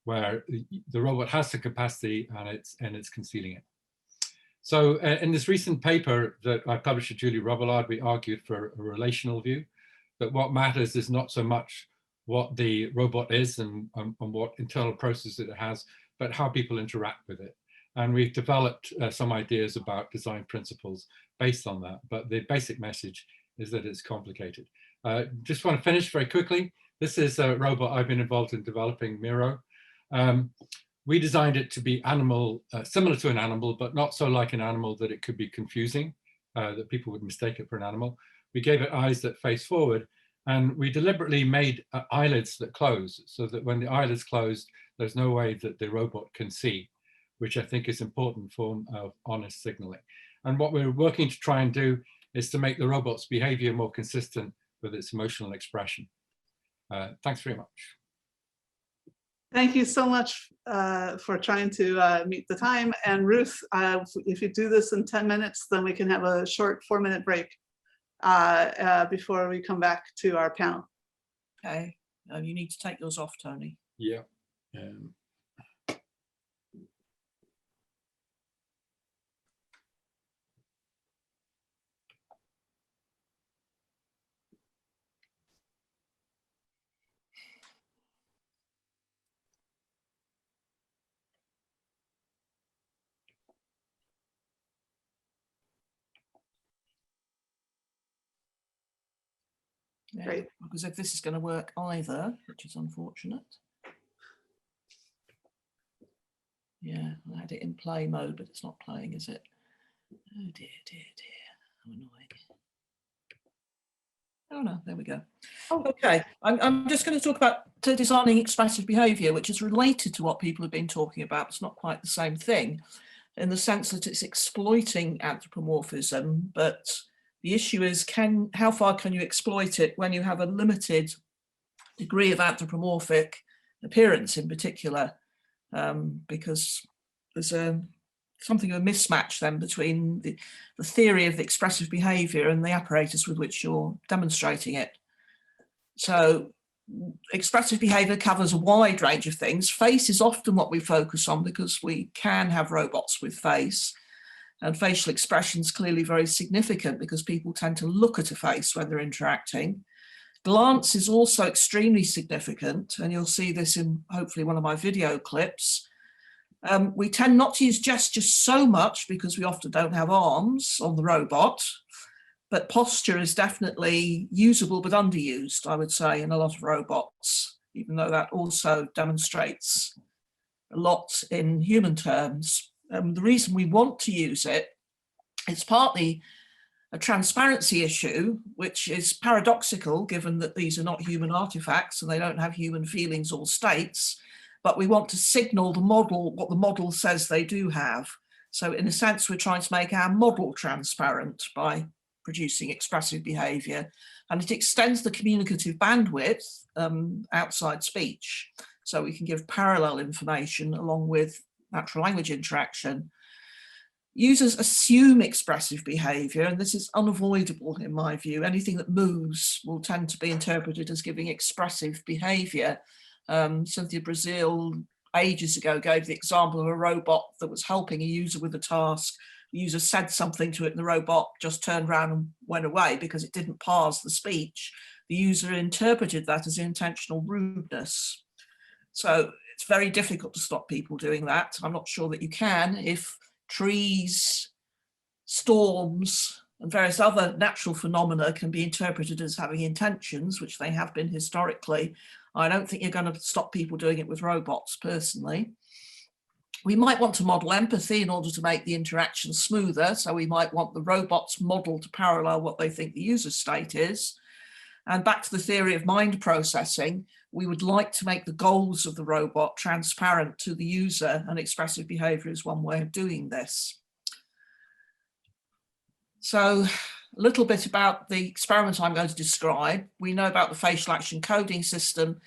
where the robot has the capacity and it's concealing it. So in this recent paper that I published at Julie Robillard, we argued for a relational view, that what matters is not so much what the robot is and what internal processes it has, but how people interact with it. And we've developed some ideas about design principles based on that, but the basic message is that it's complicated. Just want to finish very quickly. This is a robot I've been involved in developing, Miro. We designed it to be animal, similar to an animal, but not so like an animal that it could be confusing, that people would mistake it for an animal. We gave it eyes that face forward, and we deliberately made eyelids that close, so that when the eyelids closed, there's no way that the robot can see, which I think is an important form of honest signaling. And what we're working to try and do is to make the robot's behavior more consistent with its emotional expression. Thanks very much. Thank you so much for trying to meet the time. And Ruth, if you do this in 10 minutes, then we can have a short 4-minute break before we come back to our panel. Okay, you need to take yours off, Tony. Yeah. Yeah, Great. because if this is going to work either, which is unfortunate. Yeah, I had it in play mode, but it's not playing, is it? Oh dear, dear, dear. How annoying. Oh no, there we go. Okay, I'm just going to talk about designing expressive behaviour, which is related to what people have been talking about. It's not quite the same thing in the sense that it's exploiting anthropomorphism, but the issue is how far can you exploit it when you have a limited degree of anthropomorphic appearance in particular, because there's something of a mismatch then between the theory of the expressive behaviour and the apparatus with which you're demonstrating it. So expressive behaviour covers a wide range of things. Face is often what we focus on because we can have robots with face. And facial expression is clearly very significant because people tend to look at a face when they're interacting. Glance is also extremely significant, and you'll see this in hopefully one of my video clips. We tend not to use gestures so much because we often don't have arms on the robot, but posture is definitely usable but underused, I would say, in a lot of robots, even though that also demonstrates a lot in human terms. The reason we want to use it, it's partly a transparency issue, which is paradoxical given that these are not human artifacts and they don't have human feelings or states, but we want to signal the model what the model says they do have. So in a sense, we're trying to make our model transparent by producing expressive behaviour, and it extends the communicative bandwidth outside speech. So we can give parallel information along with natural language interaction. Users assume expressive behaviour, and this is unavoidable in my view. Anything that moves will tend to be interpreted as giving expressive behaviour. Cynthia Brazil ages ago gave the example of a robot that was helping a user with a task. The user said something to it and the robot just turned around and went away because it didn't parse the speech. The user interpreted that as intentional rudeness. So it's very difficult to stop people doing that. I'm not sure that you can if trees, storms, and various other natural phenomena can be interpreted as having intentions, which they have been historically. I don't think you're going to stop people doing it with robots, personally. We might want to model empathy in order to make the interaction smoother. So we might want the robot's model to parallel what they think the user state is. And back to the theory of mind processing, we would like to make the goals of the robot transparent to the user, and expressive behavior is one way of doing this. So a little bit about the experiment I'm going to describe. We know about the facial action coding system.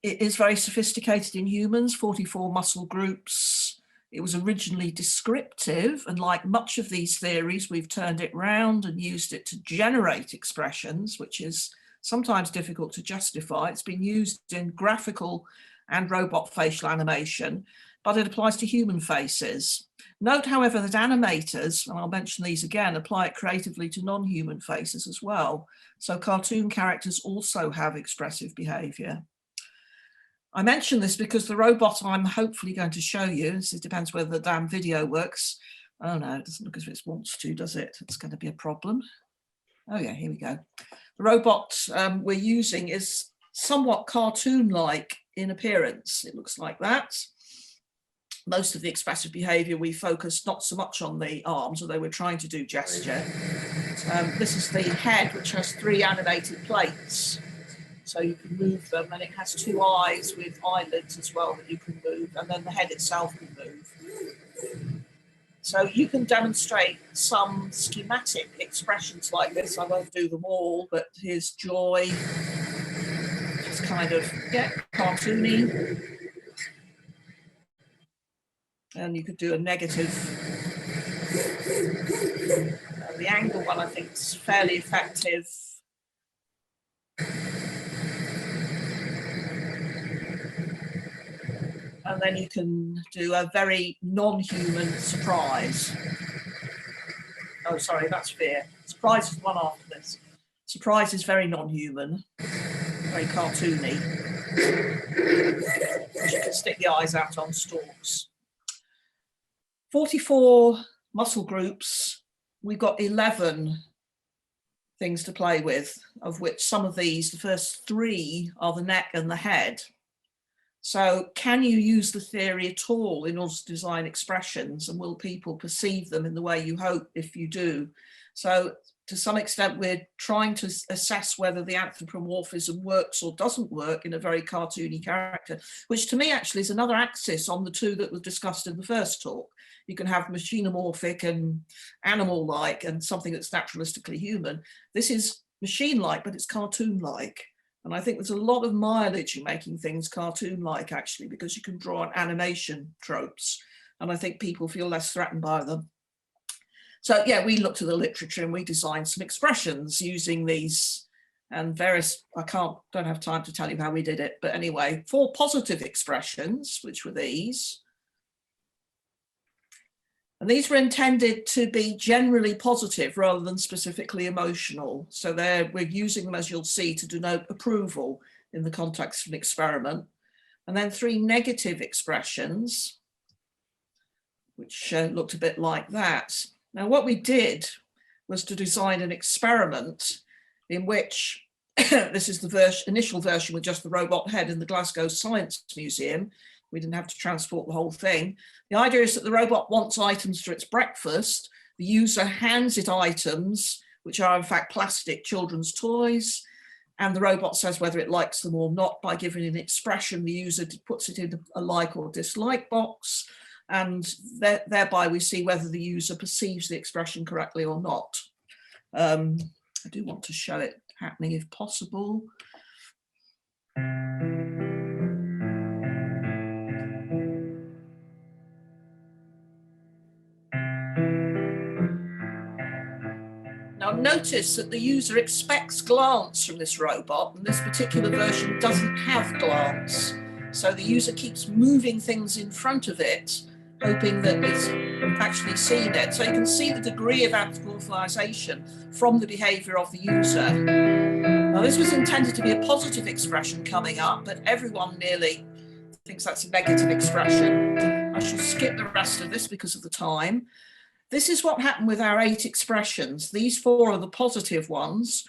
It is very sophisticated in humans, 44 muscle groups. It was originally descriptive, and like much of these theories, we've turned it round and used it to generate expressions, which is sometimes difficult to justify. It's been used in graphical and robot facial animation, but it applies to human faces. Note, however, that animators, and I'll mention these again, apply it creatively to non-human faces as well. So cartoon characters also have expressive behavior. I mention this because the robot I'm hopefully going to show you, it depends whether the damn video works. Oh no, it doesn't look as if it wants to, does it? It's going to be a problem. Oh yeah, here we go. The robot we're using is somewhat cartoon-like in appearance. It looks like that. Most of the expressive behavior we focused not so much on the arms, although we're trying to do gesture. This is the head, which has 3 animated plates. So you can move them, and it has 2 eyes with eyelids as well that you can move, and then the head itself can move. So you can demonstrate some schematic expressions like this. I won't do them all, but here's joy, just kind of, yeah, cartoony. And you could do a negative. The angle one, I think, is fairly effective. And then you can do a very non-human surprise. Oh, sorry, that's fear. Surprise is the one after this. Surprise is very non-human, very cartoony. You can stick the eyes out on stalks. 44 muscle groups. We've got 11 things to play with, of which some of these, the first 3 are the neck and the head. So can you use the theory at all in order to design expressions, and will people perceive them in the way you hope if you do? So to some extent, we're trying to assess whether the anthropomorphism works or doesn't work in a very cartoony character, which to me actually is another axis on the 2 that were discussed in the first talk. You can have machinomorphic and animal-like and something that's naturalistically human. This is machine-like, but it's cartoon-like. And I think there's a lot of mileage in making things cartoon-like, actually, because you can draw on animation tropes. And I think people feel less threatened by them. So yeah, we looked at the literature and we designed some expressions using these and various, don't have time to tell you how we did it. But anyway, 4 positive expressions, which were these. And these were intended to be generally positive rather than specifically emotional. So we're using them, as you'll see, to denote approval in the context of an experiment. And then 3 negative expressions, which looked a bit like that. Now, what we did was to design an experiment in which, this is the initial version with just the robot head in the Glasgow Science Museum. We didn't have to transport the whole thing. The idea is that the robot wants items for its breakfast. The user hands it items, which are in fact plastic children's toys. And the robot says whether it likes them or not by giving an expression. The user puts it in a like or dislike box. And thereby we see whether the user perceives the expression correctly or not. I do want to show it happening if possible. Now notice that the user expects glance from this robot, and this particular version doesn't have glance. So the user keeps moving things in front of it, hoping that it's actually seen it. So you can see the degree of anthropomorphization from the behavior of the user. Now this was intended to be a positive expression coming up, but everyone nearly thinks that's a negative expression. I shall skip the rest of this because of the time. This is what happened with our 8 expressions. These 4 are the positive ones.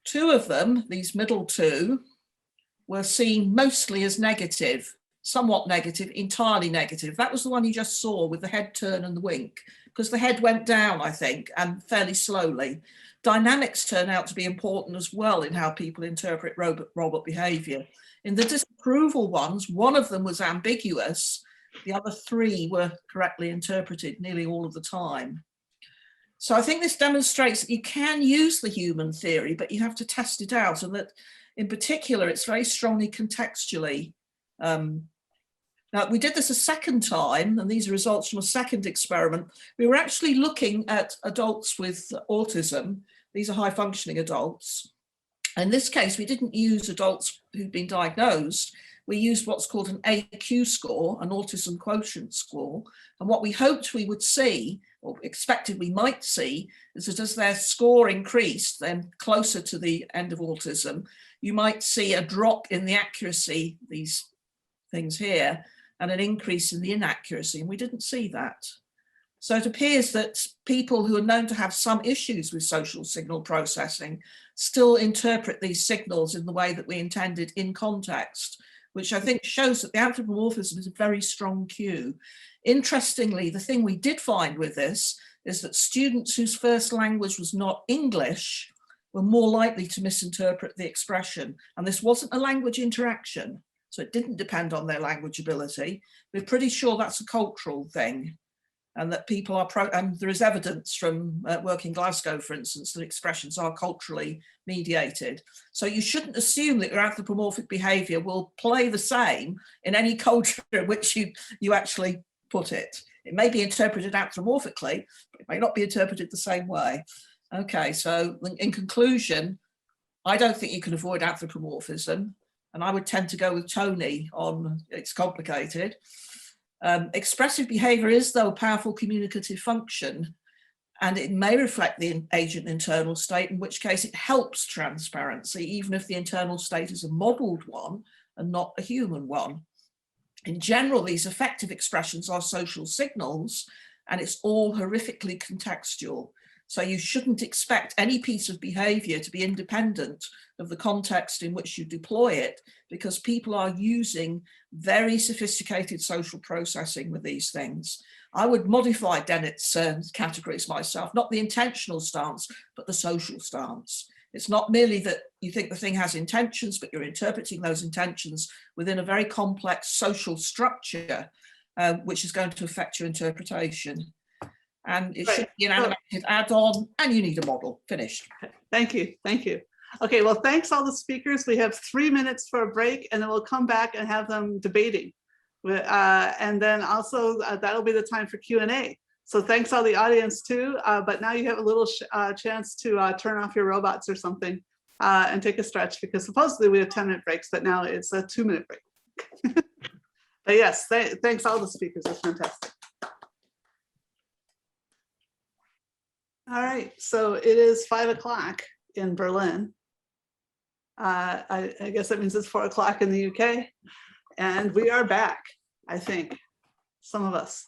2 of them, these middle 2, were seen mostly as negative, somewhat negative, entirely negative. That was the one you just saw with the head turn and the wink, because the head went down, I think, and fairly slowly. Dynamics turn out to be important as well in how people interpret robot behavior. In the disapproval ones, one of them was ambiguous. The other 3 were correctly interpreted nearly all of the time. So I think this demonstrates that you can use the human theory, but you have to test it out, and that in particular, it's very strongly contextually. Now, we did this a second time, and these are results from a second experiment. We were actually looking at adults with autism. These are high-functioning adults. In this case, we didn't use adults who'd been diagnosed. We used what's called an AQ score, an autism quotient score. And what we hoped we would see, or expected we might see, is that as their score increased, then closer to the end of autism, you might see a drop in the accuracy, these things here, and an increase in the inaccuracy, and we didn't see that. So it appears that people who are known to have some issues with social signal processing still interpret these signals in the way that we intended in context, which I think shows that the anthropomorphism is a very strong cue. Interestingly, the thing we did find with this is that students whose first language was not English were more likely to misinterpret the expression. And this wasn't a language interaction, so it didn't depend on their language ability. We're pretty sure that's a cultural thing, and that people are, and there is evidence from work in Glasgow, for instance, that expressions are culturally mediated. So you shouldn't assume that your anthropomorphic behavior will play the same in any culture in which you actually put it. It may be interpreted anthropomorphically, but it may not be interpreted the same way. Okay, so in conclusion, I don't think you can avoid anthropomorphism, and I would tend to go with Tony on it's complicated. Expressive behavior is, though, a powerful communicative function, and it may reflect the agent internal state, in which case it helps transparency, even if the internal state is a modeled one and not a human one. In general, these affective expressions are social signals, and it's all horrifically contextual. So you shouldn't expect any piece of behavior to be independent of the context in which you deploy it, because people are using very sophisticated social processing with these things. I would modify Dennett's categories myself, not the intentional stance, but the social stance. It's not merely that you think the thing has intentions, but you're interpreting those intentions within a very complex social structure, which is going to affect your interpretation. And it should be an animated add-on, and you need a model. Finished. Thank you. Thank you. Okay, well, thanks all the speakers. We have 3 minutes for a break, and then we'll come back and have them debating. And then also that'll be the time for Q&A. So thanks all the audience too. But now you have a little chance to turn off your robots or something and take a stretch, because supposedly we have 10-minute breaks, but now it's a 2-minute break. But yes, thanks all the speakers. It's fantastic. All right, so it is 5 o'clock in Berlin. I guess that means it's 4 o'clock in the UK, and we are back, I think, some of us.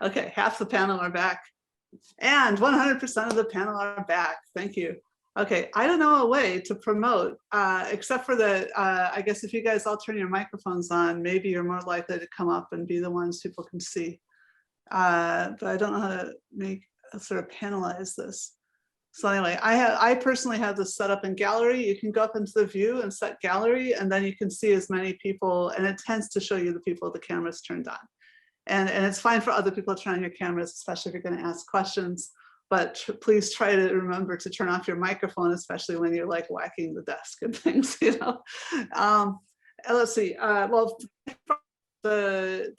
Okay, half the panel are back, and 100% of the panel are back. Thank you. Okay, I don't know a way to promote, except for the, I guess if you guys all turn your microphones on, maybe you're more likely to come up and be the ones people can see. But I don't know how to sort of panelize this. So anyway, I personally have this set up in gallery. You can go up into the view and set gallery, and then you can see as many people, and it tends to show you the people the camera's turned on. And it's fine for other people to turn on your cameras, especially if you're going to ask questions, but please try to remember to turn off your microphone, especially when you're like whacking the desk and things, you know. Let's see, well, the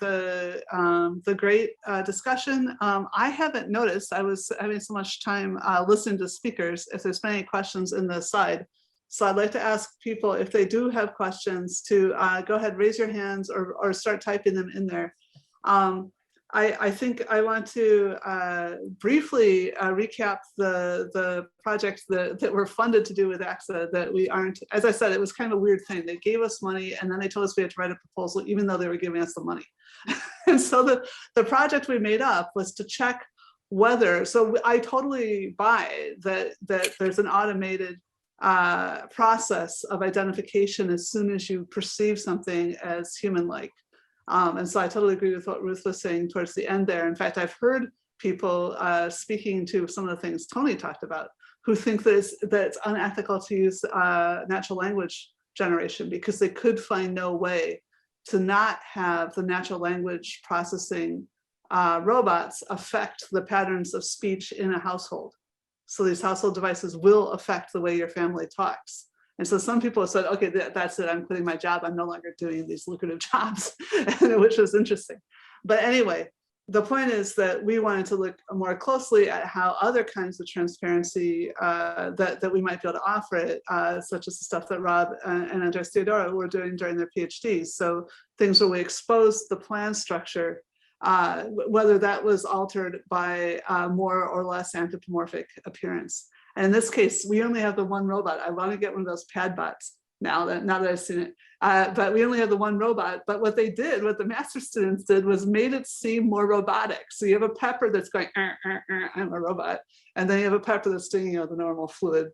great discussion. I haven't noticed, I was having so much time listening to speakers, if there's any questions in the side. So I'd like to ask people, if they do have questions, to go ahead, raise your hands or start typing them in there. I think I want to briefly recap the projects that were funded to do with AXA that we aren't, as I said, it was kind of a weird thing. They gave us money and then they told us we had to write a proposal even though they were giving us the money. And so the project we made up was to check whether, so I totally buy that there's an automated process of identification as soon as you perceive something as human-like. And so I totally agree with what Ruth was saying towards the end there. In fact, I've heard people speaking to some of the things Tony talked about, who think that it's unethical to use natural language generation because they could find no way to not have the natural language processing robots affect the patterns of speech in a household. So these household devices will affect the way your family talks. And so some people have said, okay, that's it, I'm quitting my job. I'm no longer doing these lucrative jobs, which was interesting. But anyway, the point is that we wanted to look more closely at how other kinds of transparency that we might be able to offer it, such as the stuff that Rob and Andres Theodora were doing during their PhDs. So things where we expose the plan structure, whether that was altered by more or less anthropomorphic appearance. And in this case, we only have the one robot. I want to get one of those pad bots now that I've seen it. But we only have the one robot. But what they did, what the master students did, was made it seem more robotic. So you have a pepper that's going, I'm a robot. And then you have a pepper that's doing, the normal fluid,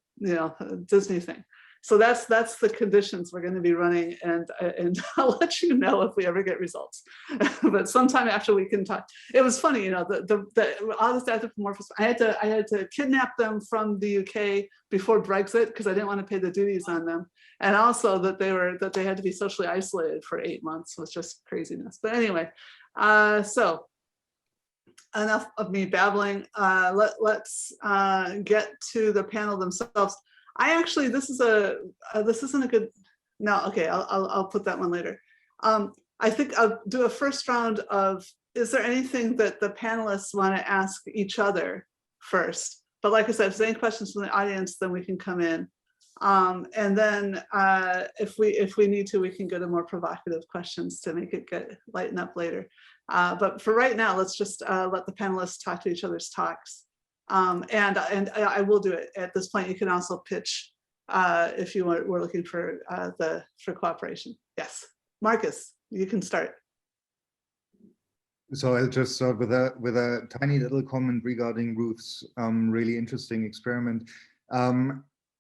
Disney thing. So that's the conditions we're going to be running, and I'll let you know if we ever get results. But sometime after we can talk. It was funny, all this anthropomorphism. I had to kidnap them from the UK before Brexit because I didn't want to pay the duties on them, and also that they had to be socially isolated for 8 months was just craziness. But anyway, so enough of me babbling. Let's get to the panel themselves. This isn't a good, no, okay, I'll put that one later. I think I'll do a first round of, is there anything that the panelists want to ask each other first? But like I said, if there's any questions from the audience, then we can come in. And then if we need to, we can go to more provocative questions to make it lighten up later. But for right now, let's just let the panelists talk to each other's talks. And I will do it at this point. You can also pitch if you were looking for cooperation. Yes, Markus, you can start. So I'll just start with a tiny little comment regarding Ruth's really interesting experiment.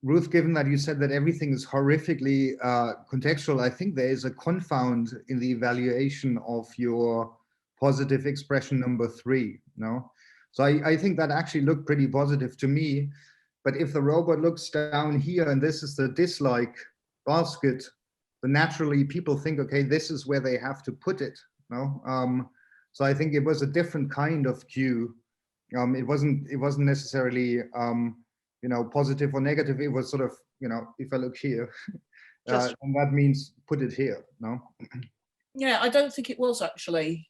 Ruth, given that you said that everything is horrifically contextual, I think there is a confound in the evaluation of your positive expression number 3. No. So I think that actually looked pretty positive to me. But if the robot looks down here and this is the dislike basket, then naturally people think, okay, this is where they have to put it. No? So I think it was a different kind of cue. It wasn't necessarily positive or negative. It was sort of, if I look here, and that means put it here. No. Yeah, I don't think it was actually.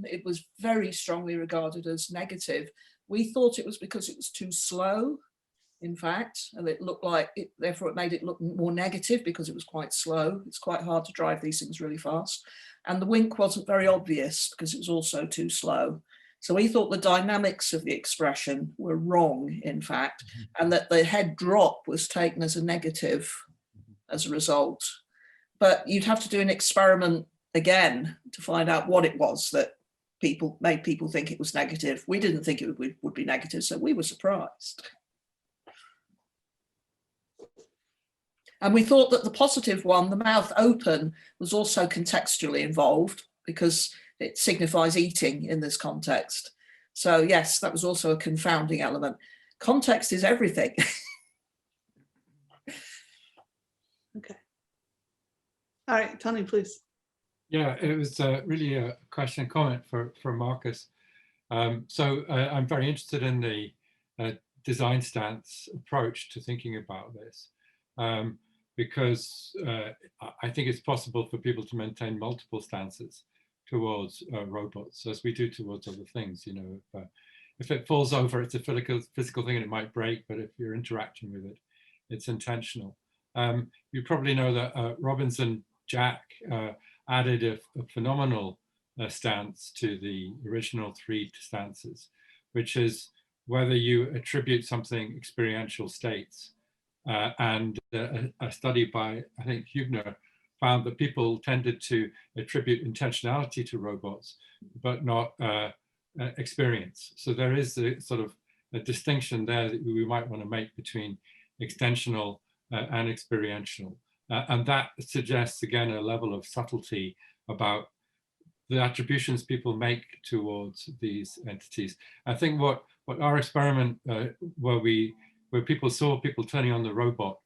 It was very strongly regarded as negative. We thought it was because it was too slow, in fact, and it looked like it, therefore it made it look more negative because it was quite slow. It's quite hard to drive these things really fast. And the wink wasn't very obvious because it was also too slow. So we thought the dynamics of the expression were wrong, in fact, and that the head drop was taken as a negative as a result. But you'd have to do an experiment again to find out what it was that made people think it was negative. We didn't think it would be negative, so we were surprised. And we thought that the positive one, the mouth open, was also contextually involved because it signifies eating in this context. So yes, that was also a confounding element. Context is everything. Okay. All right, Tony, please. Yeah, it was really a question and comment for Markus. So I'm very interested in the design stance approach to thinking about this, because I think it's possible for people to maintain multiple stances towards robots, as we do towards other things. If it falls over, it's a physical thing and it might break, but if you're interacting with it, it's intentional. You probably know that Robinson Jack added a phenomenal stance to the original 3 stances, which is whether you attribute something experiential states. And a study by, I think, Hübner found that people tended to attribute intentionality to robots, but not experience. So there is a sort of a distinction there that we might want to make between extensional and experiential. And that suggests, again, a level of subtlety about the attributions people make towards these entities. I think what our experiment, where people saw people turning on the robot,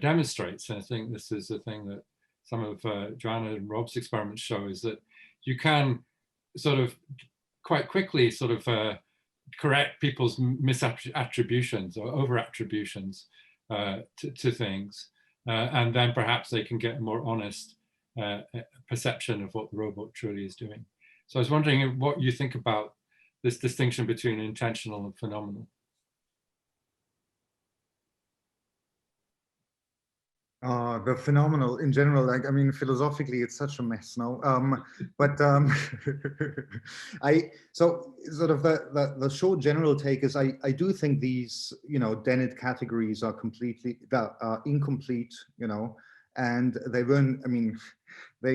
demonstrates, and I think this is a thing that some of Joanna and Rob's experiments show, is that you can sort of quite quickly sort of correct people's misattributions or over-attributions to things, and then perhaps they can get a more honest perception of what the robot truly is doing. So I was wondering what you think about this distinction between intentional and phenomenal. The phenomenal in general, like, I mean, philosophically, it's such a mess now. So sort of the short general take is I do think these, Dennett categories are incomplete, and they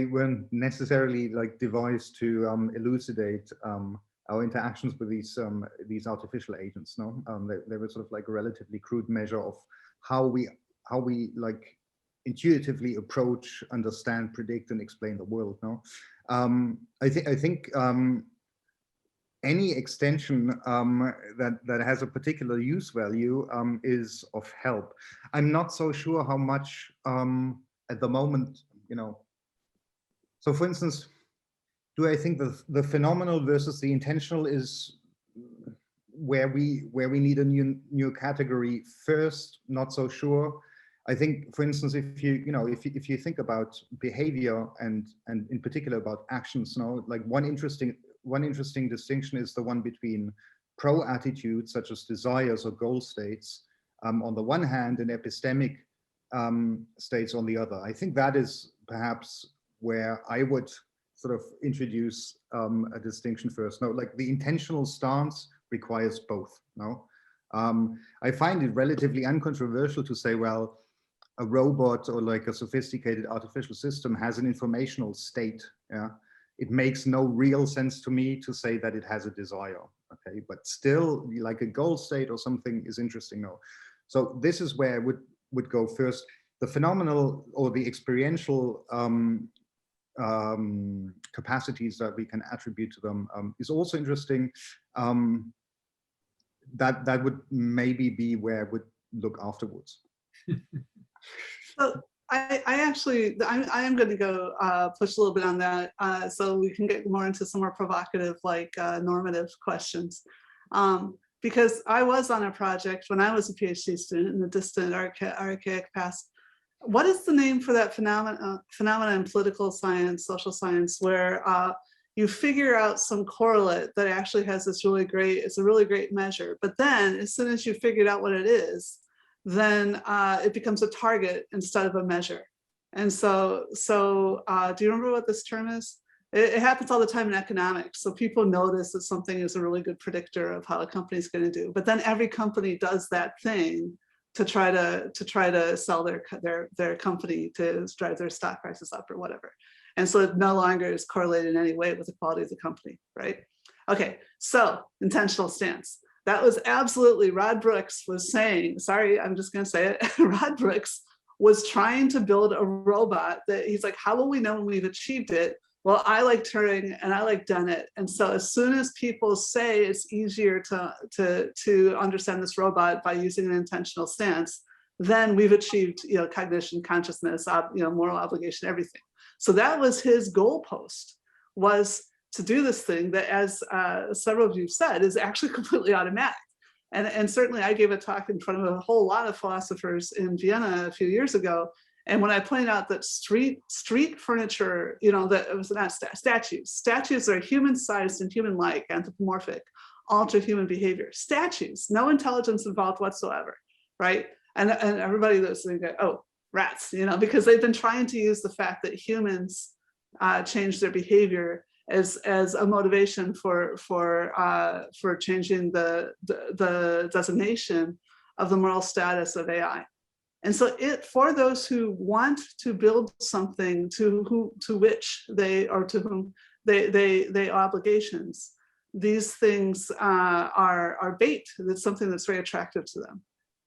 weren't necessarily like devised to elucidate our interactions with these artificial agents. No, they were sort of like a relatively crude measure of how we like intuitively approach, understand, predict, and explain the world. No, I think any extension that has a particular use value is of help. I'm not so sure how much at the moment, So, for instance, do I think the phenomenal versus the intentional is where we need a new category first? Not so sure. I think, for instance, if you think about behavior and in particular about actions, like one interesting distinction is the one between pro attitudes such as desires or goal states on the one hand and epistemic states on the other. I think that is perhaps where I would sort of introduce a distinction first. No, like the intentional stance requires both. No, I find it relatively uncontroversial to say, well, a robot or like a sophisticated artificial system has an informational state. Yeah, it makes no real sense to me to say that it has a desire. Okay, but still, like a goal state or something is interesting. No, so this is where I would go first. The phenomenal or the experiential capacities that we can attribute to them is also interesting. That would maybe be where I would look afterwards. So I am going to go push a little bit on that so we can get more into some more provocative, like normative questions. Because I was on a project when I was a PhD student in the distant archaic past. What is the name for that phenomenon in political science, social science, where you figure out some correlate that actually has this it's a really great measure. But then as soon as you figured out what it is, then it becomes a target instead of a measure. And so do you remember what this term is? It happens all the time in economics. So people notice that something is a really good predictor of how a company is going to do. But then every company does that thing to try to sell their company, to drive their stock prices up or whatever. And so it no longer is correlated in any way with the quality of the company, right? Okay, so intentional stance. That was absolutely, Rod Brooks was saying, sorry, I'm just going to say it. Rod Brooks was trying to build a robot that he's like, how will we know when we've achieved it? Well, I like Turing and I like Dennett. And so as soon as people say it's easier to understand this robot by using an intentional stance, then we've achieved, cognition, consciousness, moral obligation, everything. So that was his goalpost, was to do this thing that, as several of you said, is actually completely automatic. And certainly I gave a talk in front of a whole lot of philosophers in Vienna a few years ago. And when I pointed out that street furniture, that it was not statues. Statues are human-sized and human-like, anthropomorphic, alter human behavior. Statues, no intelligence involved whatsoever, right? And everybody that's going to go, oh, rats, because they've been trying to use the fact that humans change their behavior as a motivation for changing the designation of the moral status of AI. And so for those who want to build something to which they, or to whom they owe obligations, these things are bait. That's something that's very attractive to them.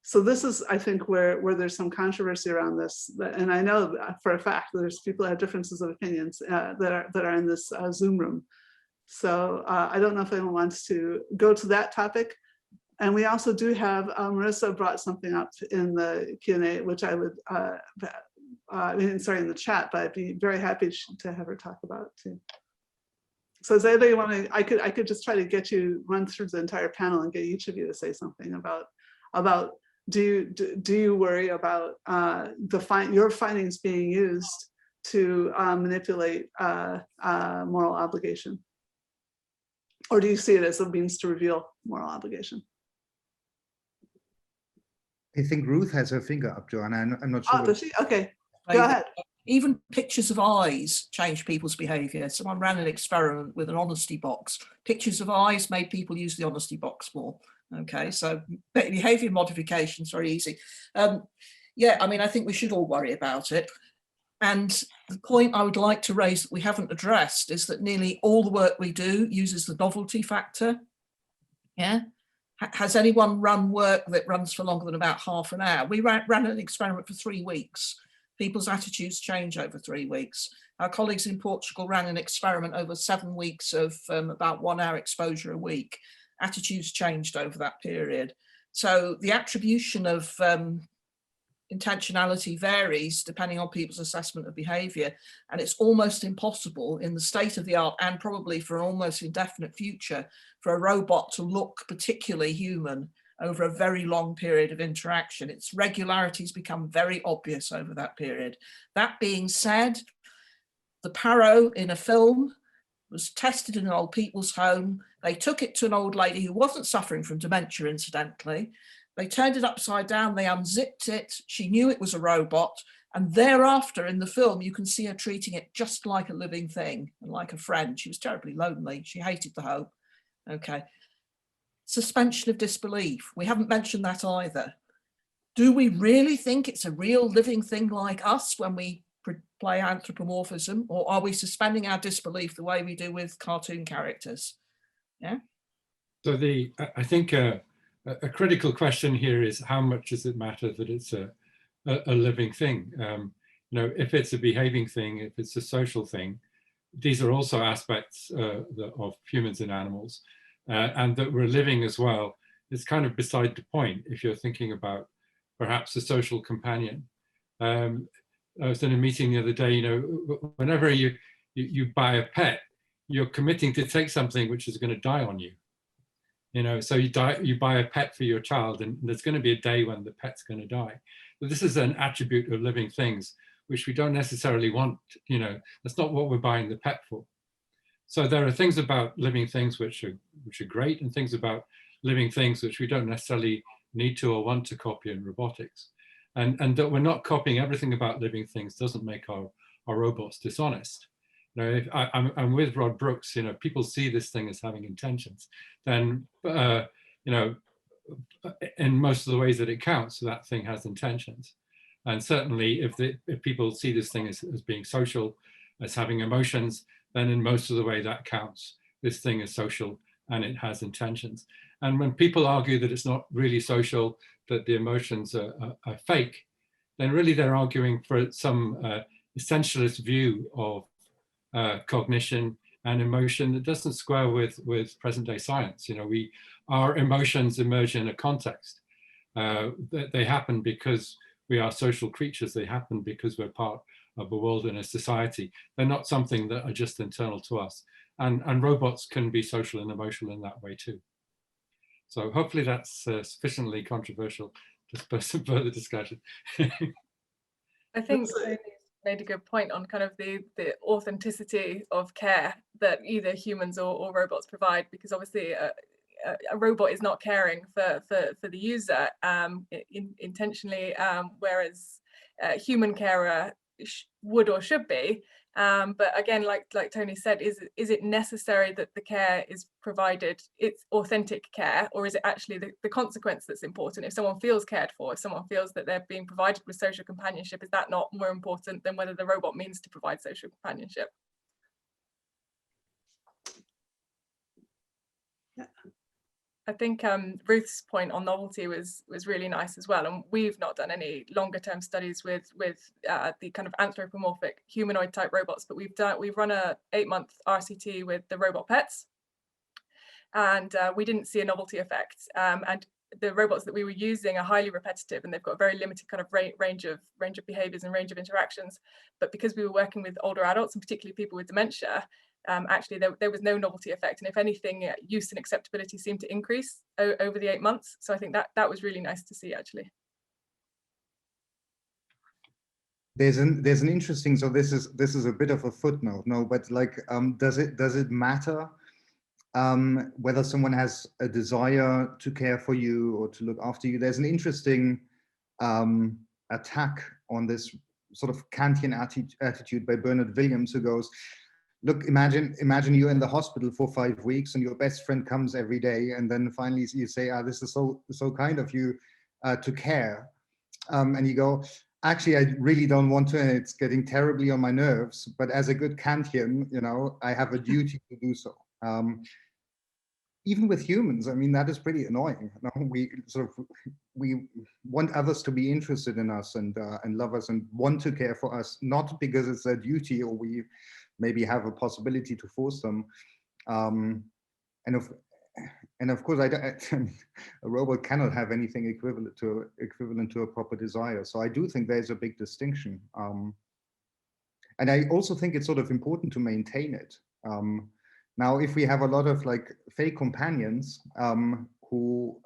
So this is, I think, where there's some controversy around this. And I know for a fact there's people that have differences of opinions that are in this Zoom room. So I don't know if anyone wants to go to that topic. And we also do have, Marissa brought something up in the Q&A, which I would, in the chat, but I'd be very happy to have her talk about it too. So does anybody want to, I could just try to run through the entire panel and get each of you to say something about do you worry about your findings being used to manipulate moral obligation? Or do you see it as a means to reveal moral obligation? I think Ruth has her finger up, Joanna. I'm not sure. Oh, does she? Okay, go ahead. Even pictures of eyes change people's behavior. Someone ran an experiment with an honesty box. Pictures of eyes made people use the honesty box more. Okay, so behavior modification is very easy. Yeah, I mean, I think we should all worry about it. And the point I would like to raise that we haven't addressed is that nearly all the work we do uses the novelty factor. Yeah. Has anyone run work that runs for longer than about half an hour? We ran an experiment for 3 weeks. People's attitudes change over 3 weeks. Our colleagues in Portugal ran an experiment over 7 weeks of about 1 hour exposure a week. Attitudes changed over that period. So the attribution of intentionality varies depending on people's assessment of behavior. And it's almost impossible in the state of the art, and probably for an almost indefinite future, for a robot to look particularly human over a very long period of interaction. Its regularities become very obvious over that period. That being said, the Paro in a film was tested in an old people's home. They took it to an old lady who wasn't suffering from dementia, incidentally. They turned it upside down, they unzipped it. She knew it was a robot. And thereafter in the film, you can see her treating it just like a living thing and like a friend. She was terribly lonely. She hated the home. Okay. Suspension of disbelief. We haven't mentioned that either. Do we really think it's a real living thing like us when we play anthropomorphism, or are we suspending our disbelief the way we do with cartoon characters? Yeah. So I think a critical question here is, how much does it matter that it's a living thing? If it's a behaving thing, if it's a social thing, these are also aspects of humans and animals, and that we're living as well is kind of beside the point if you're thinking about perhaps a social companion. I was in a meeting the other day, whenever you buy a pet, you're committing to take something which is going to die on you. So you buy a pet for your child, and there's going to be a day when the pet's going to die. But this is an attribute of living things, which we don't necessarily want. That's not what we're buying the pet for. So there are things about living things which are great, and things about living things which we don't necessarily need to or want to copy in robotics. And that we're not copying everything about living things doesn't make our robots dishonest. If I'm with Rod Brooks, people see this thing as having intentions, then, in most of the ways that it counts, that thing has intentions. And certainly if people see this thing as being social, as having emotions, then in most of the way that counts, this thing is social and it has intentions. And when people argue that it's not really social, that the emotions are fake, then really they're arguing for some essentialist view of cognition and emotion that doesn't square with present day science. Our emotions emerge in a context. They happen because we are social creatures. They happen because we're part of a world and a society. They're not something that are just internal to us. And robots can be social and emotional in that way too. So hopefully that's sufficiently controversial to spur some further discussion. I think you made a good point on kind of the authenticity of care that either humans or robots provide, because obviously a robot is not caring for the user intentionally, whereas a human carer would or should be. But again, like Tony said, is it necessary that the care is provided, it's authentic care, or is it actually the consequence that's important? If someone feels cared for, if someone feels that they're being provided with social companionship, is that not more important than whether the robot means to provide social companionship? Yeah. I think Ruth's point on novelty was really nice as well, and we've not done any longer term studies with the kind of anthropomorphic humanoid type robots, but we've run a 8-month RCT with the robot pets, and we didn't see a novelty effect. And the robots that we were using are highly repetitive, and they've got a very limited kind of range of behaviors and range of interactions. But because we were working with older adults, and particularly people with dementia, actually there was no novelty effect, and if anything, use and acceptability seemed to increase over the 8 months. So I think that was really nice to see, actually. There's an interesting, so this is a bit of a footnote, no, but like does it matter whether someone has a desire to care for you or to look after you? There's an interesting attack on this sort of Kantian attitude by Bernard Williams, who goes, look, imagine you're in the hospital for 5 weeks and your best friend comes every day, and then finally you say, this is so kind of you to care. And you go, actually, I really don't want to, and it's getting terribly on my nerves, but as a good Kantian, you know, I have a duty to do so. Even with humans, I mean, that is pretty annoying. You know? We want others to be interested in us and love us and want to care for us, not because it's their duty or we maybe have a possibility to force them. And of course, a robot cannot have anything equivalent to a proper desire. So I do think there's a big distinction. And I also think it's sort of important to maintain it. Now, if we have a lot of like fake companions who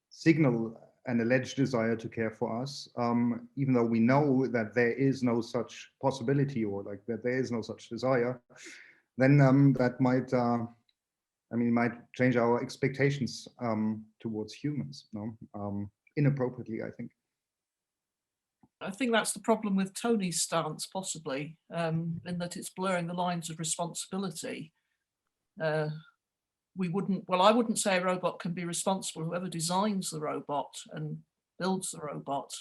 signal an alleged desire to care for us, even though we know that there is no such possibility or like that there is no such desire, then that might, might change our expectations towards humans, no? Inappropriately, I think. I think that's the problem with Tony's stance, possibly, in that it's blurring the lines of responsibility. I wouldn't say a robot can be responsible. Whoever designs the robot and builds the robot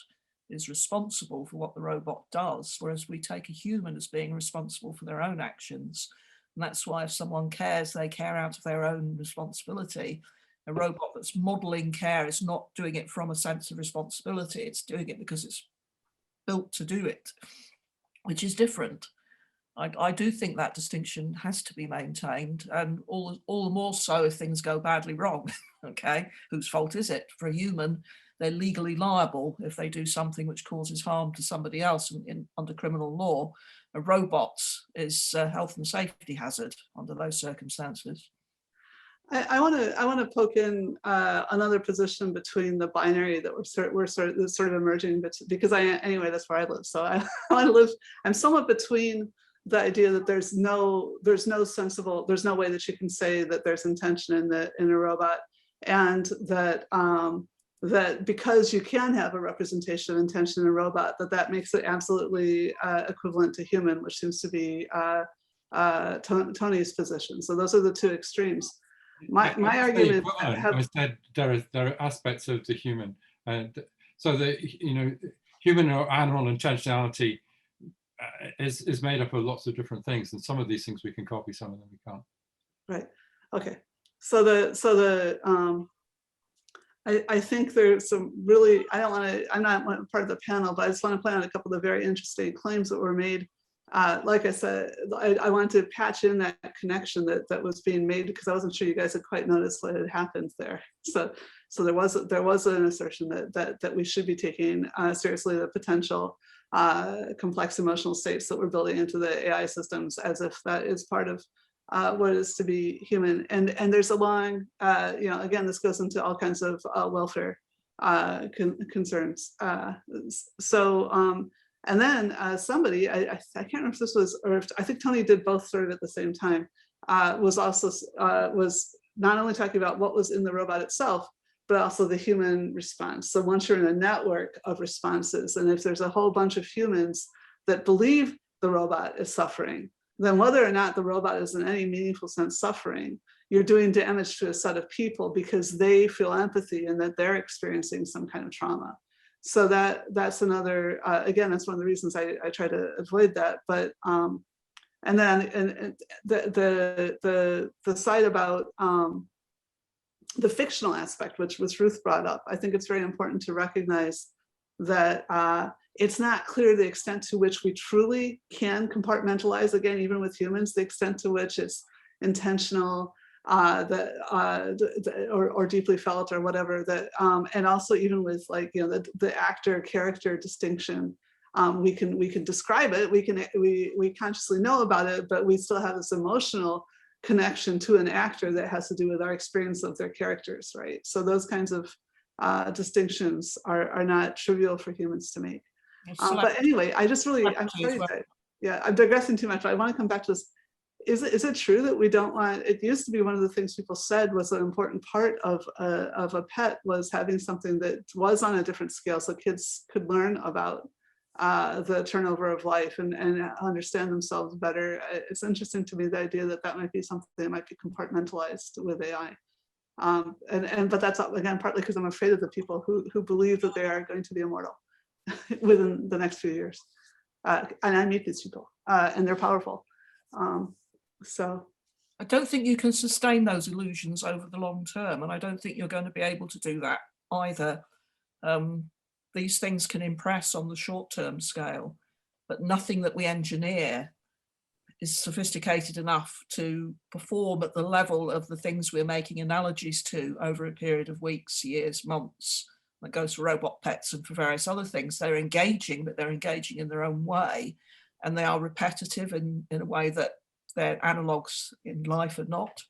is responsible for what the robot does, whereas we take a human as being responsible for their own actions. And that's why if someone cares, they care out of their own responsibility. A robot that's modeling care is not doing it from a sense of responsibility. It's doing it because it's built to do it, which is different. I do think that distinction has to be maintained, and all the more so if things go badly wrong. Okay, whose fault is it? For a human, they're legally liable if they do something which causes harm to somebody else under criminal law. A robot is a health and safety hazard under those circumstances. I want to poke in another position between the binary that we're sort of emerging, but because anyway, that's where I live. So I want to live. I'm somewhat between the idea that there's no way that you can say that there's intention in a robot, and that that because you can have a representation of intention in a robot, that makes it absolutely equivalent to human, which seems to be Tony's position. So those are the two extremes. My argument. I said there are aspects of the human, and so the human or animal intentionality is made up of lots of different things, and some of these things we can copy, some of them we can't. Right. Okay. I think there's some really, I'm not part of the panel, but I just want to point out a couple of the very interesting claims that were made. Like I said, I wanted to patch in that connection that was being made, because I wasn't sure you guys had quite noticed what had happened there. So there was an assertion that we should be taking seriously the potential complex emotional states that we're building into the AI systems, as if that is part of what it is to be human. And there's a long, again, this goes into all kinds of welfare concerns. And then somebody, I can't remember if this was, or if, I think Tony did both sort of at the same time, was not only talking about what was in the robot itself, but also the human response. So once you're in a network of responses, and if there's a whole bunch of humans that believe the robot is suffering, then whether or not the robot is in any meaningful sense suffering, you're doing damage to a set of people because they feel empathy and that they're experiencing some kind of trauma. So that's another, again, that's one of the reasons I try to avoid that. But and then the side about the fictional aspect, which Ruth brought up, I think it's very important to recognize that it's not clear the extent to which we truly can compartmentalize, again, even with humans, the extent to which it's intentional, or deeply felt or whatever, that and also even with, like, you know, the actor character distinction, we can describe it, we consciously know about it, but we still have this emotional connection to an actor that has to do with our experience of their characters, right? So those kinds of distinctions are not trivial for humans to make. But anyway, I just really, I'm sorry, yeah, I'm digressing too much, but I want to come back to this. Is it true that we don't want, it used to be one of the things people said was an important part of a pet was having something that was on a different scale so kids could learn about the turnover of life and understand themselves better. It's interesting to me, the idea that that might be something that might be compartmentalized with AI. But that's, again, partly because I'm afraid of the people who believe that they are going to be immortal within the next few years. And I meet these people and they're powerful. So I don't think you can sustain those illusions over the long term, and I don't think you're going to be able to do that either. These things can impress on the short-term scale, but nothing that we engineer is sophisticated enough to perform at the level of the things we're making analogies to over a period of weeks, years, months. That goes for robot pets and for various other things. They're engaging, but they're engaging in their own way, and they are repetitive in a way that their analogues in life are not.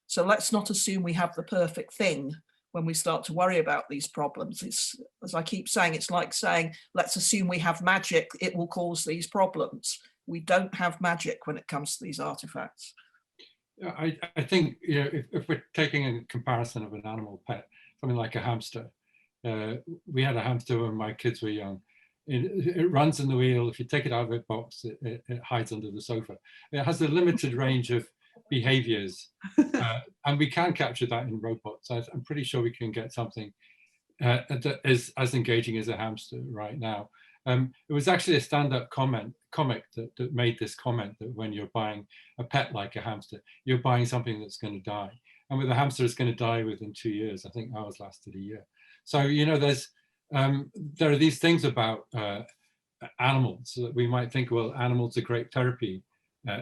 So let's not assume we have the perfect thing when we start to worry about these problems. It's, as I keep saying, it's like saying, let's assume we have magic, it will cause these problems. We don't have magic when it comes to these artifacts. I think, you know, if we're taking a comparison of an animal pet, something like a hamster, we had a hamster when my kids were young. It runs in the wheel. If you take it out of its box, it hides under the sofa. It has a limited range of behaviors, and we can capture that in robots. I'm pretty sure we can get something that is as engaging as a hamster right now. It was actually a stand-up comic that made this comment that when you're buying a pet like a hamster, you're buying something that's going to die. And with a hamster, it's going to die within 2 years. I think ours lasted a year. So, you know, there are these things about animals that we might think, well, animals are great therapy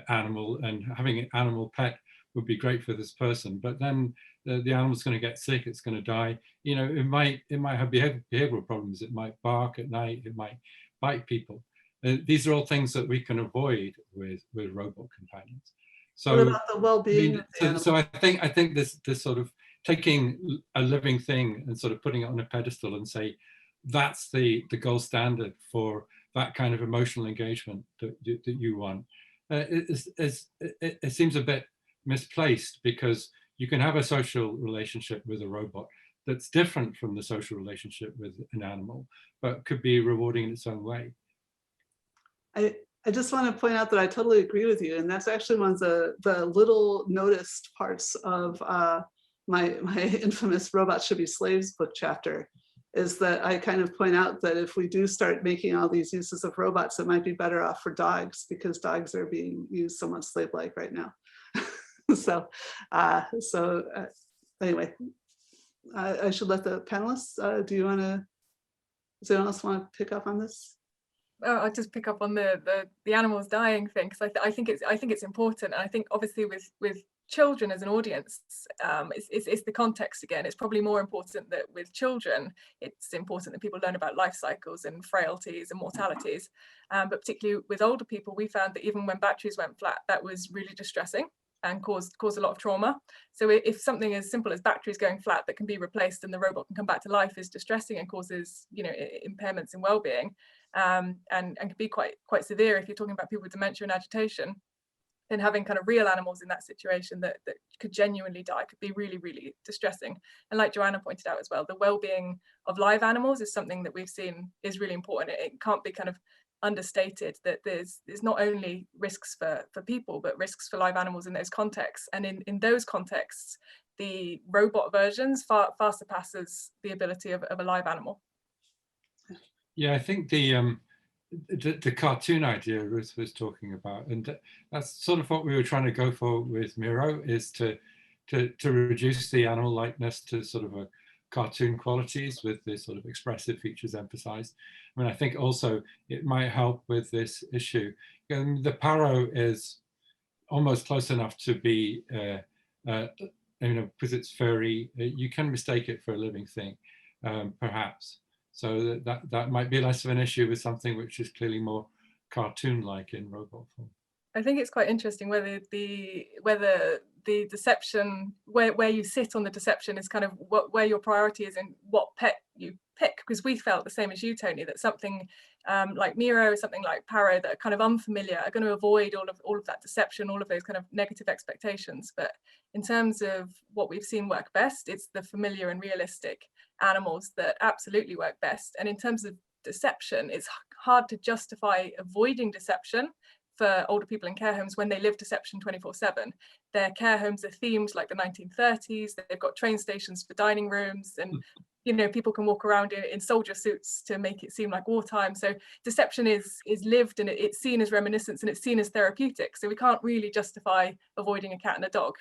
animal, and having an animal pet would be great for this person. But then the animal's going to get sick, it's going to die. You know, it might have behavioral problems. It might bark at night. It might bite people. These are all things that we can avoid with robot companions. So what about the well-being? So I think this sort of taking a living thing and sort of putting it on a pedestal and say that's the gold standard for that kind of emotional engagement that you want. It seems a bit misplaced, because you can have a social relationship with a robot that's different from the social relationship with an animal, but could be rewarding in its own way. I just want to point out that I totally agree with you, and that's actually one of the little noticed parts of my infamous Robots Should Be Slaves book chapter, is that I kind of point out that if we do start making all these uses of robots, it might be better off for dogs, because dogs are being used somewhat slave-like right now. So anyway, I should let the panelists, does anyone else want to pick up on this? I'll just pick up on the animals dying thing, because I think it's important, and I think obviously with children as an audience, it's the context again. It's probably more important that with children, it's important that people learn about life cycles and frailties and mortalities. But particularly with older people, we found that even when batteries went flat, that was really distressing and caused a lot of trauma. So if something as simple as batteries going flat that can be replaced and the robot can come back to life is distressing and causes, you know, impairments in well-being, and can be quite severe if you're talking about people with dementia and agitation, then having kind of real animals in that situation that could genuinely die could be really, really distressing. And like Joanna pointed out as well, the well-being of live animals is something that we've seen is really important. It can't be kind of understated, that there's not only risks for people, but risks for live animals in those contexts. And in those contexts, the robot versions far surpasses the ability of a live animal. Yeah, I think the cartoon idea Ruth was talking about, and that's sort of what we were trying to go for with Miro, is to reduce the animal likeness to sort of a cartoon qualities with the sort of expressive features emphasized. I mean, I think also it might help with this issue. The Paro is almost close enough to be, because it's furry, you can mistake it for a living thing, perhaps. So that might be less of an issue with something which is clearly more cartoon-like in robot form. I think it's quite interesting whether the deception, where you sit on the deception, is kind of where your priority is and what pet you pick. Because we felt the same as you, Tony, that something like Miro, something like Paro, that are kind of unfamiliar, are going to avoid all of that deception, all of those kind of negative expectations. But in terms of what we've seen work best, it's the familiar and realistic animals that absolutely work best. And in terms of deception, it's hard to justify avoiding deception for older people in care homes when they live deception 24/7. Their care homes are themed like the 1930s. They've got train stations for dining rooms, and people can walk around in soldier suits to make it seem like wartime. So deception is lived, and it's seen as reminiscence, and it's seen as therapeutic. So we can't really justify avoiding a cat and a dog.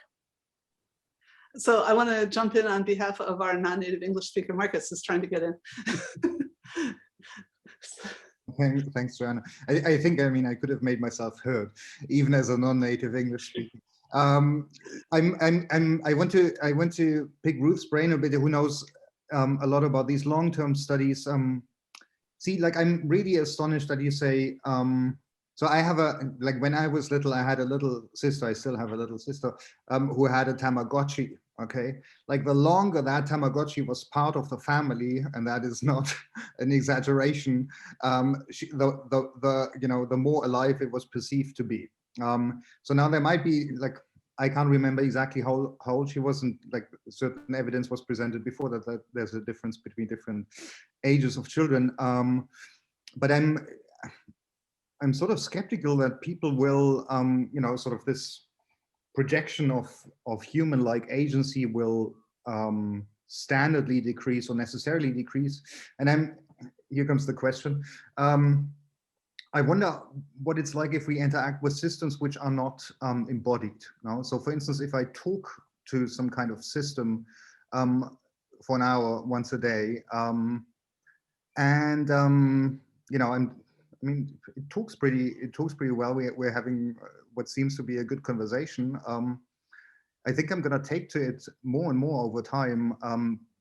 So I want to jump in on behalf of our non-native English speaker. Markus is trying to get in. Thanks, Joanna. I think, I could have made myself heard, even as a non-native English speaker. I want to pick Ruth's brain a bit, who knows a lot about these long-term studies. See, like, I'm really astonished that you say, so I have when I was little, I had a little sister, I still have a little sister, who had a Tamagotchi. Okay, like the longer that Tamagotchi was part of the family, and that is not an exaggeration, the more alive it was perceived to be. So now there might be, like, I can't remember exactly how old she was, and like certain evidence was presented before that there's a difference between different ages of children. But I'm sort of skeptical that people will, sort of this projection of human-like agency will standardly decrease or necessarily decrease. And here comes the question. I wonder what it's like if we interact with systems which are not embodied. No? So for instance, if I talk to some kind of system for an hour once a day, it talks pretty well. We're having what seems to be a good conversation. I think I'm going to take to it more and more over time,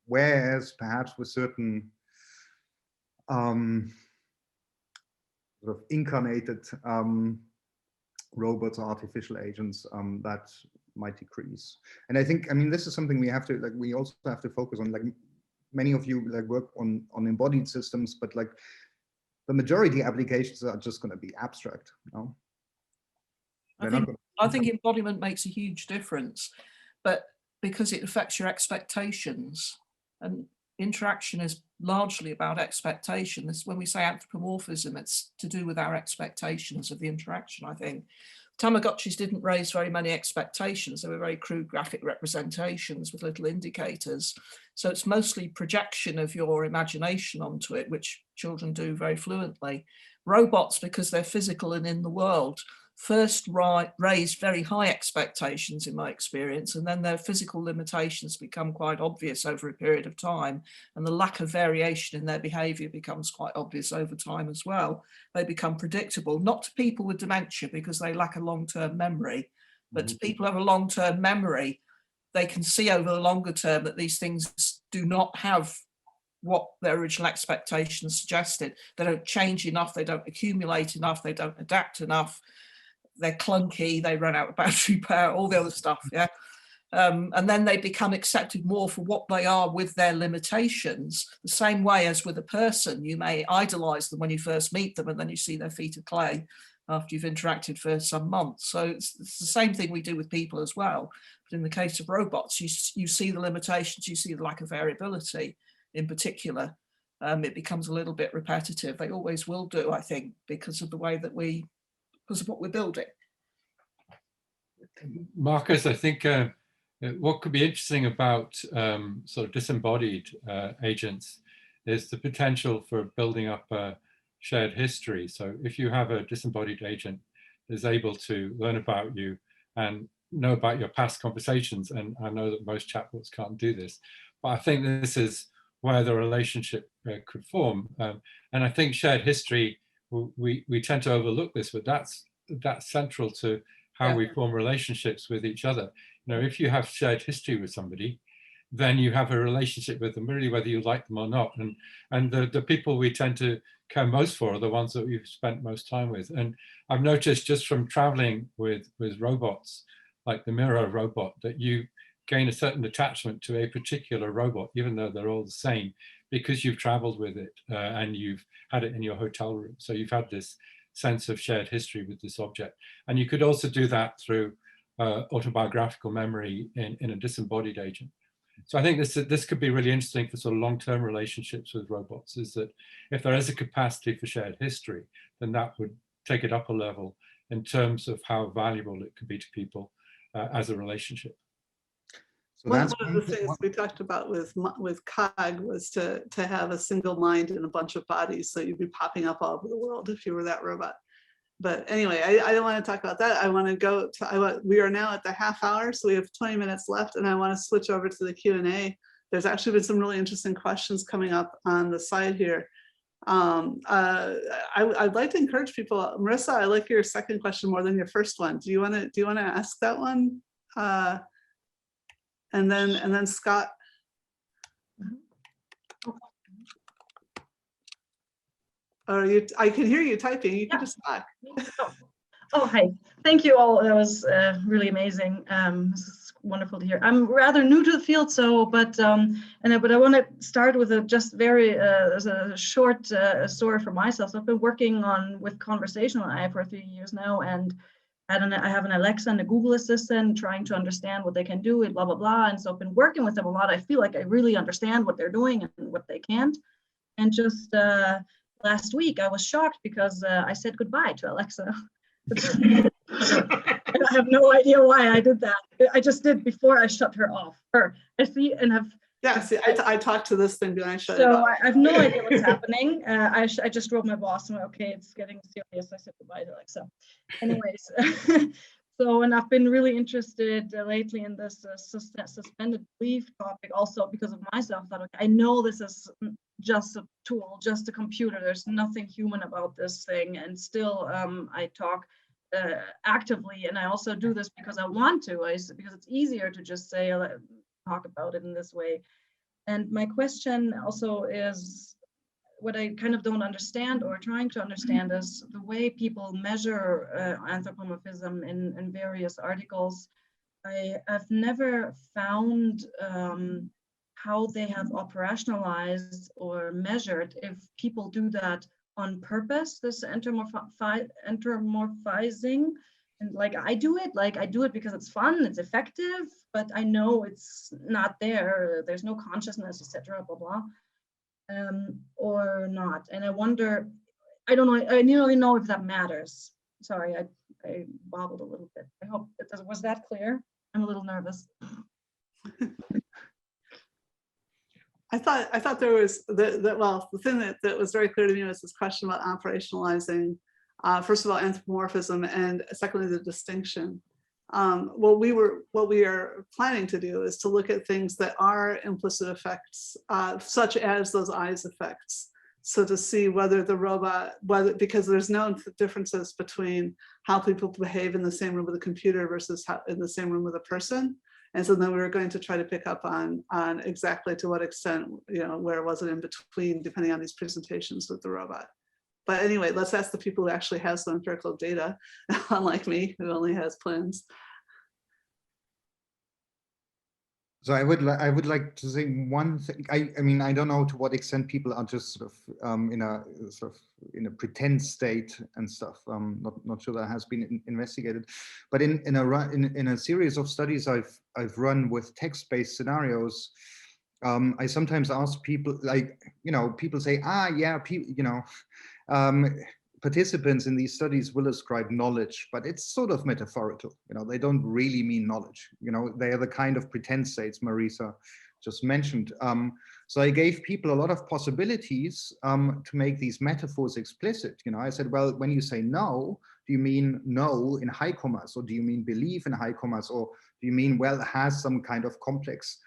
whereas perhaps with certain sort of incarnated robots or artificial agents, that might decrease. And I think, this is something we have to, like, we also have to focus on. Like, many of you work on embodied systems, but like the majority applications are just going to be abstract. No? I think embodiment makes a huge difference, but because it affects your expectations, and interaction is largely about expectation. When we say anthropomorphism, it's to do with our expectations of the interaction, I think. Tamagotchis didn't raise very many expectations. They were very crude graphic representations with little indicators. So it's mostly projection of your imagination onto it, which children do very fluently. Robots, because they're physical and in the world, first raise very high expectations in my experience, and then their physical limitations become quite obvious over a period of time, and the lack of variation in their behavior becomes quite obvious over time as well. They become predictable, not to people with dementia because they lack a long-term memory, but to people who have a long-term memory, they can see over the longer term that these things do not have what their original expectations suggested. They don't change enough, they don't accumulate enough, they don't adapt enough. They're clunky, they run out of battery power, all the other stuff, yeah? And then they become accepted more for what they are with their limitations, the same way as with a person. You may idolize them when you first meet them, and then you see their feet of clay after you've interacted for some months. So it's the same thing we do with people as well. But in the case of robots, you see the limitations, you see the lack of variability in particular. it becomes a little bit repetitive. They always will do, I think, because of the way that because of what we're building. Markus, I think what could be interesting about sort of disembodied agents is the potential for building up a shared history. So if you have a disembodied agent that is able to learn about you and know about your past conversations, and I know that most chatbots can't do this, but I think this is where the relationship could form. And I think shared history, we tend to overlook this, but that's central to how we form relationships with each other. You know, if you have shared history with somebody, then you have a relationship with them, really, whether you like them or not. And the people we tend to care most for are the ones that we've spent most time with. And I've noticed just from traveling with robots, like the Miro robot, that you gain a certain attachment to a particular robot, even though they're all the same, because you've traveled with it and you've had it in your hotel room. So you've had this sense of shared history with this object. And you could also do that through autobiographical memory in a disembodied agent. So I think this could be really interesting for sort of long-term relationships with robots, is that if there is a capacity for shared history, then that would take it up a level in terms of how valuable it could be to people as a relationship. So One that's of the things we talked about with COG was to have a single mind in a bunch of bodies, so you'd be popping up all over the world if you were that robot. But anyway, I don't want to talk about that. I want to go to, we are now at the half hour, so we have 20 minutes left, and I want to switch over to the Q&A. There's actually been some really interesting questions coming up on the side here. I'd like to encourage people. Marissa, I like your second question more than your first one. Do you want to ask that one? And then Scott. Or I can hear you typing. You can just talk. Oh, hi. Thank you all. That was really amazing. This is wonderful to hear. I'm rather new to the field, so but I want to start with a just very as a short story for myself. So I've been working with conversational AI for 3 years now, and I have an Alexa and a Google Assistant, trying to understand what they can do and blah blah blah. And so I've been working with them a lot. I feel like I really understand what they're doing and what they can't. And just last week, I was shocked because I said goodbye to Alexa. I have no idea why I did that. I just did before I shut her off. I see and have. Yeah, see, I talked to this thing, and I shut it off. So I have no idea what's happening. I just wrote my boss and went, okay, it's getting serious. I said goodbye to Alexa. Anyways, so, and I've been really interested lately in this suspended belief topic also because of myself. That okay, I know this is just a tool, just a computer. There's nothing human about this thing, and still I talk actively, and I also do this because I want to, because it's easier to just say talk about it in this way. And my question also is, what I kind of don't understand or trying to understand is the way people measure anthropomorphism in various articles. I've never found how they have operationalized or measured if people do that on purpose, this anthropomorphizing. And like I do it because it's fun, it's effective, but I know it's not there. There's no consciousness, etc. Blah blah. Or not. And I wonder, I don't know, I nearly know if that matters. Sorry, I bobbled a little bit. I hope was that clear? I'm a little nervous. I thought there was the thing that was very clear to me was this question about operationalizing, first of all, anthropomorphism, and secondly, the distinction. What we are planning to do is to look at things that are implicit effects, such as those eyes effects. So to see whether the robot, because there's no differences between how people behave in the same room with a computer versus in the same room with a person. And so then we were going to try to pick up on exactly to what extent, where was it in between, depending on these presentations with the robot. But anyway, let's ask the people who actually have some empirical data, unlike me, who only has plans. So I would like to say one thing. I mean, I don't know to what extent people are just sort of in a pretend state and stuff. Not sure that has been investigated, but in a series of studies I've run with text-based scenarios, I sometimes ask people, like, people say, yeah, participants in these studies will ascribe knowledge, but it's sort of metaphorical. They don't really mean knowledge. They are the kind of pretend states Marisa just mentioned. So I gave people a lot of possibilities to make these metaphors explicit. I said, well, when you say no, do you mean no in high commas, or do you mean believe in high commas, or do you mean, well, it has some kind of complex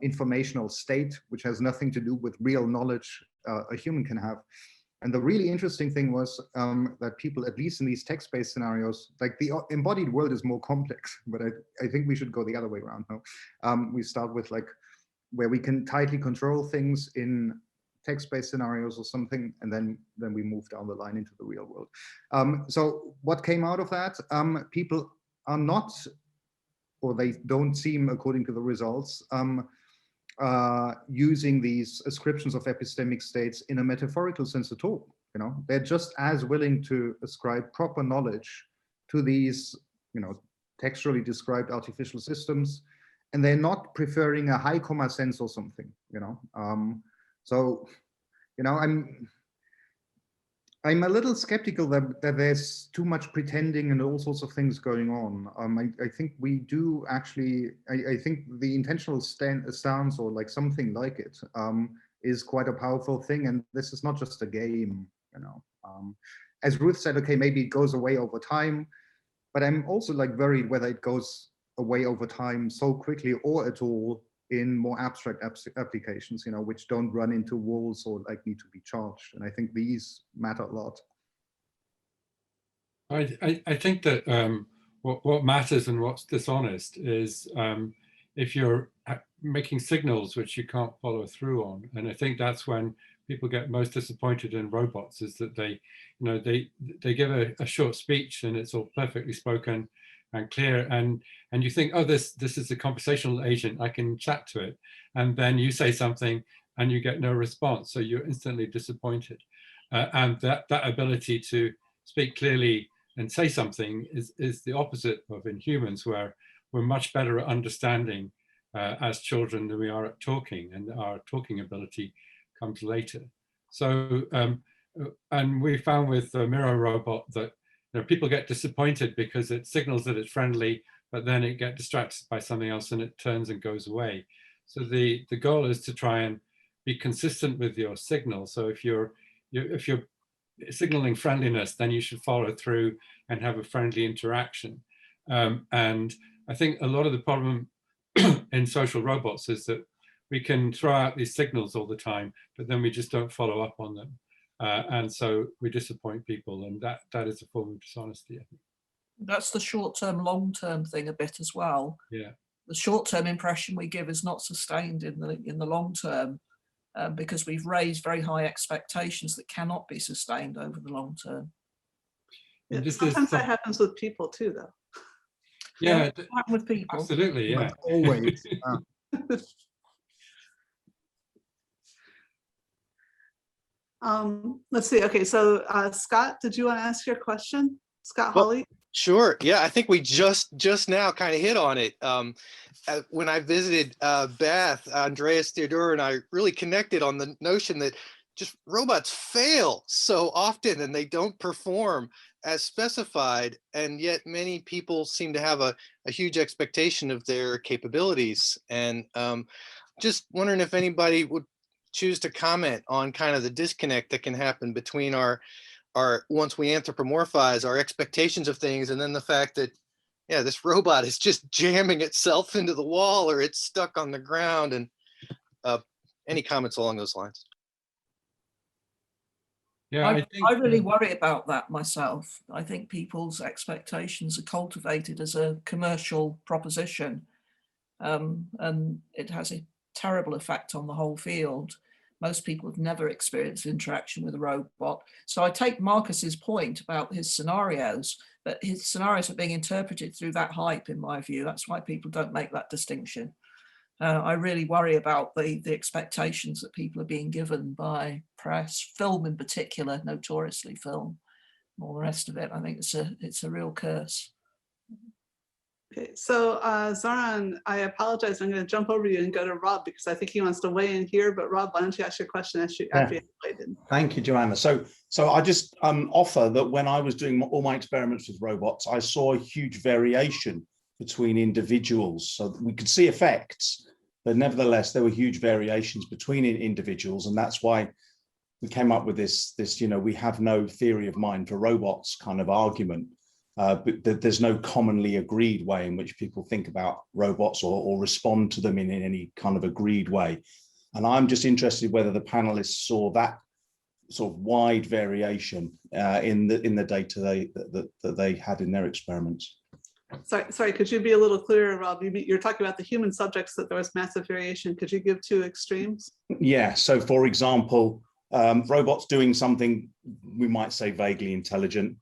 informational state, which has nothing to do with real knowledge a human can have. And the really interesting thing was that people, at least in these text-based scenarios, like the embodied world is more complex, but I think we should go the other way around now. We start with like where we can tightly control things in text-based scenarios or something, and then we move down the line into the real world. So what came out of that? People are not, or they don't seem, according to the results, using these ascriptions of epistemic states in a metaphorical sense at all. They're just as willing to ascribe proper knowledge to these, textually described artificial systems, and they're not preferring a high comma sense or something. So, I'm a little skeptical that there's too much pretending and all sorts of things going on. I think we do actually, I think the intentional stance or like something like it is quite a powerful thing. And this is not just a game, As Ruth said, okay, maybe it goes away over time, but I'm also like worried whether it goes away over time so quickly or at all in more abstract applications, which don't run into walls or like need to be charged. And I think these matter a lot. I think that what matters and what's dishonest is if you're making signals which you can't follow through on. And I think that's when people get most disappointed in robots, is that they give a short speech and it's all perfectly spoken and clear, and you think, oh, this is a conversational agent, I can chat to it, and then you say something and you get no response, so you're instantly disappointed. And that ability to speak clearly and say something is the opposite of in humans, where we're much better at understanding as children than we are at talking, and our talking ability comes later. So and we found with the Miro robot that people get disappointed because it signals that it's friendly, but then it gets distracted by something else and it turns and goes away. So the goal is to try and be consistent with your signal. So if you're signaling friendliness, then you should follow through and have a friendly interaction. And I think a lot of the problem in social robots is that we can throw out these signals all the time, but then we just don't follow up on them. And so we disappoint people, and that is a form of dishonesty, I think. That's the short-term, long-term thing a bit as well. Yeah. The short-term impression we give is not sustained in the long term, because we've raised very high expectations that cannot be sustained over the long term. Yeah, sometimes that happens with people too, though. Yeah, with people. Absolutely, yeah. Like always. Let's see. Okay, so Scott, did you want to ask your question? Scott Hawley? Sure. Yeah, I think we just now kind of hit on it. When I visited Bath, Andreas Theodor and I really connected on the notion that just robots fail so often and they don't perform as specified, and yet many people seem to have a huge expectation of their capabilities. And just wondering if anybody would choose to comment on kind of the disconnect that can happen between our once we anthropomorphize our expectations of things, and then the fact that, yeah, this robot is just jamming itself into the wall or it's stuck on the ground. And any comments along those lines? Yeah, I really worry about that myself. I think people's expectations are cultivated as a commercial proposition, and it has a terrible effect on the whole field. Most people have never experienced interaction with a robot. So I take Markus's point about his scenarios, but his scenarios are being interpreted through that hype, in my view. That's why people don't make that distinction. I really worry about the expectations that people are being given by press, film in particular, notoriously film, and all the rest of it. I think it's a real curse. Okay, so Zoran, I apologize. I'm going to jump over you and go to Rob because I think he wants to weigh in here. But Rob, why don't you ask your question after you weighed in? Thank you, Joanna. So I just offer that when I was doing all my experiments with robots, I saw a huge variation between individuals. So we could see effects, but nevertheless, there were huge variations between individuals. And that's why we came up with this, we have no theory of mind for robots kind of argument. But there's no commonly agreed way in which people think about robots or respond to them in any kind of agreed way. And I'm just interested whether the panelists saw that sort of wide variation in the data that they had in their experiments. Sorry, could you be a little clearer, Rob? You're talking about the human subjects that there was massive variation. Could you give two extremes? Yeah, so for example, robots doing something we might say vaguely intelligent,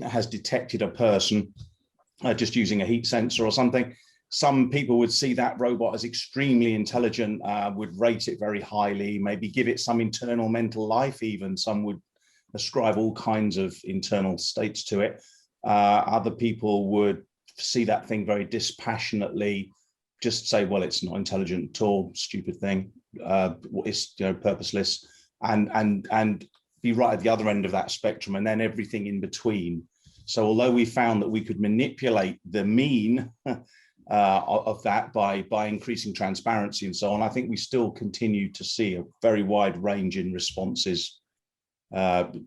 has detected a person just using a heat sensor or something. Some people would see that robot as extremely intelligent, would rate it very highly, maybe give it some internal mental life even. Some would ascribe all kinds of internal states to it. Other people would see that thing very dispassionately, just say, well, it's not intelligent at all, stupid thing, it's purposeless, and be right at the other end of that spectrum, and then everything in between. So although we found that we could manipulate the mean of that by increasing transparency and so on, I think we still continue to see a very wide range in responses to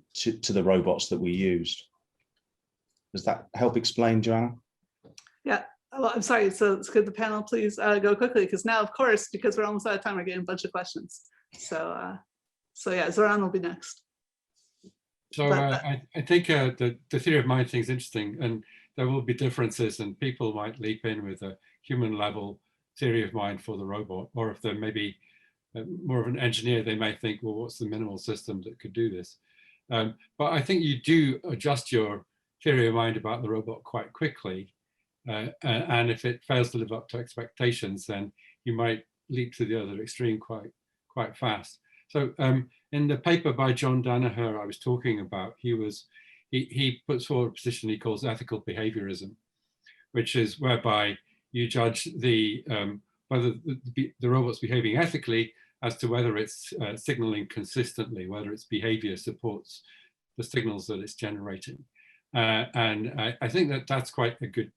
the robots that we used. Does that help explain, Joanna? Yeah, well, I'm sorry. So could the panel please go quickly? Because now, of course, because we're almost out of time, we're getting a bunch of questions. So yeah, Zoran will be next. So I think the theory of mind thing is interesting, and there will be differences, and people might leap in with a human level theory of mind for the robot, or if they're maybe more of an engineer, they may think, well, what's the minimal system that could do this? But I think you do adjust your theory of mind about the robot quite quickly, and if it fails to live up to expectations, then you might leap to the other extreme quite fast. So in the paper by John Danaher I was talking about, he puts forward a position he calls ethical behaviorism, which is whereby you judge whether the robot's behaving ethically as to whether it's signaling consistently, whether its behavior supports the signals that it's generating. And I think that that's quite a good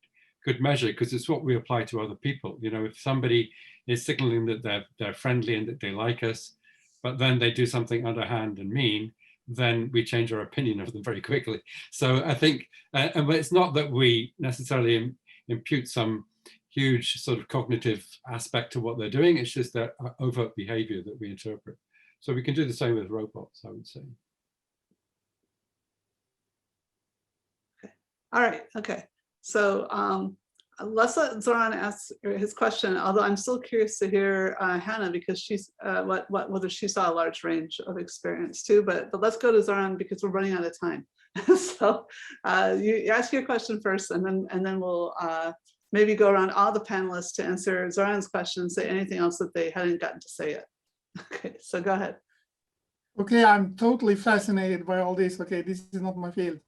measure, because it's what we apply to other people. If somebody is signaling that they're friendly and that they like us, but then they do something underhand and mean, then we change our opinion of them very quickly. So I think, but it's not that we necessarily impute some huge sort of cognitive aspect to what they're doing. It's just their overt behavior that we interpret. So we can do the same with robots, I would say. Okay. All right. Okay. So let's let Zoran ask his question, although I'm still curious to hear Hannah, because she's whether she saw a large range of experience too, but let's go to Zoran because we're running out of time. So you ask your question first, and then we'll maybe go around all the panelists to answer Zoran's question and say anything else that they hadn't gotten to say yet. Okay, so go ahead. Okay, I'm totally fascinated by all this. Okay, this is not my field.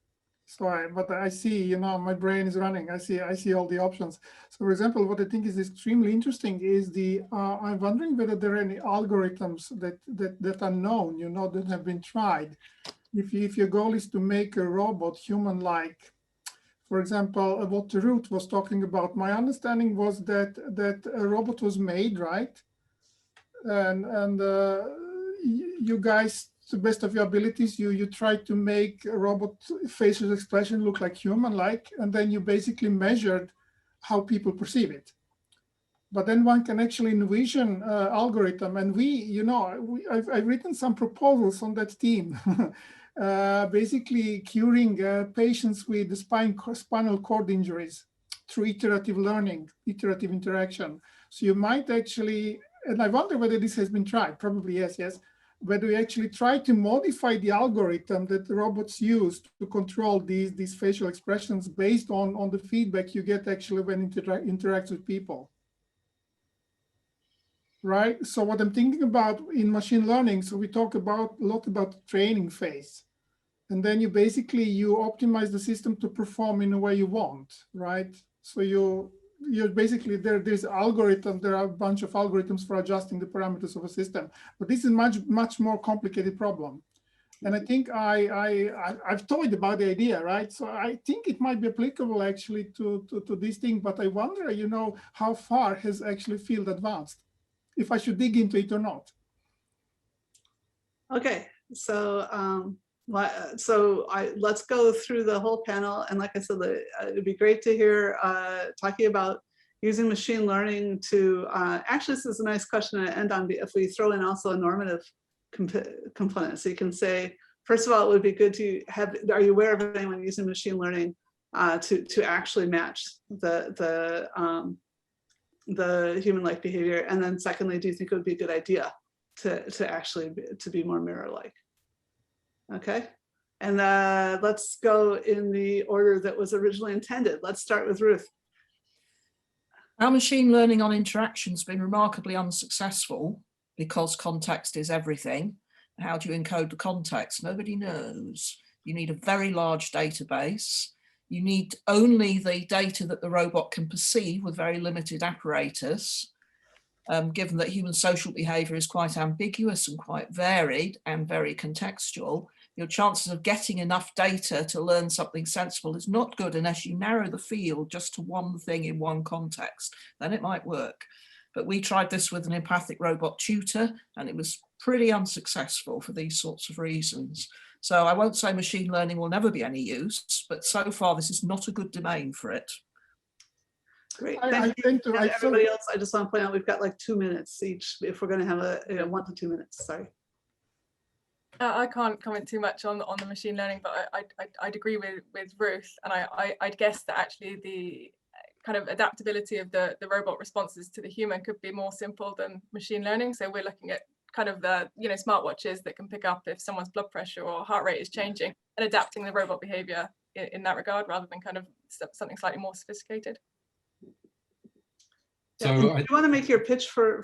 Sorry, but I see, my brain is running. I see all the options. So for example, what I think is extremely interesting is I'm wondering whether there are any algorithms that are known, that have been tried. If your goal is to make a robot human-like, for example, what Ruth was talking about, my understanding was that a robot was made, right? And you guys, to the best of your abilities, you try to make a robot facial expression look like human-like, and then you basically measured how people perceive it. But then one can actually envision algorithm, and I've written some proposals on that team, basically curing patients with spinal cord injuries through iterative learning, iterative interaction. So you might actually, and I wonder whether this has been tried, probably yes, whether we actually try to modify the algorithm that the robots use to control these facial expressions based on the feedback you get actually when it interacts with people. Right? So what I'm thinking about in machine learning, so we talk a lot about training phase. And then you optimize the system to perform in the way you want, right? So you're basically there's algorithm. There are a bunch of algorithms for adjusting the parameters of a system, but this is much more complicated problem. And I think I've toyed about the idea, right? So I think it might be applicable actually to this thing, but I wonder, you know, how far has actually field advanced, if I should dig into it or not. Okay, so let's go through the whole panel. And like I said, it'd be great to hear talking about using machine learning to, actually, this is a nice question to end on if we throw in also a normative component. So you can say, first of all, it would be good to have, are you aware of anyone using machine learning to actually match the human-like behavior? And then secondly, do you think it would be a good idea to actually be more mirror-like? Okay, and let's go in the order that was originally intended. Let's start with Ruth. Our machine learning on interaction has been remarkably unsuccessful because context is everything. How do you encode the context? Nobody knows. You need a very large database. You need only the data that the robot can perceive with very limited apparatus. Given that human social behavior is quite ambiguous and quite varied and very contextual, your chances of getting enough data to learn something sensible is not good unless you narrow the field just to one thing in one context. Then it might work. But we tried this with an empathic robot tutor, and it was pretty unsuccessful for these sorts of reasons. So I won't say machine learning will never be any use, but so far this is not a good domain for it. Great, thank you. Everybody else, I just want to point out we've got like 2 minutes each if we're going to have a 1 to 2 minutes. Sorry. I can't comment too much on the machine learning, but I'd agree with Ruth, and I'd guess that actually the kind of adaptability of the robot responses to the human could be more simple than machine learning. So we're looking at kind of the smartwatches that can pick up if someone's blood pressure or heart rate is changing and adapting the robot behavior in that regard, rather than kind of something slightly more sophisticated. So yeah. You want to make your pitch for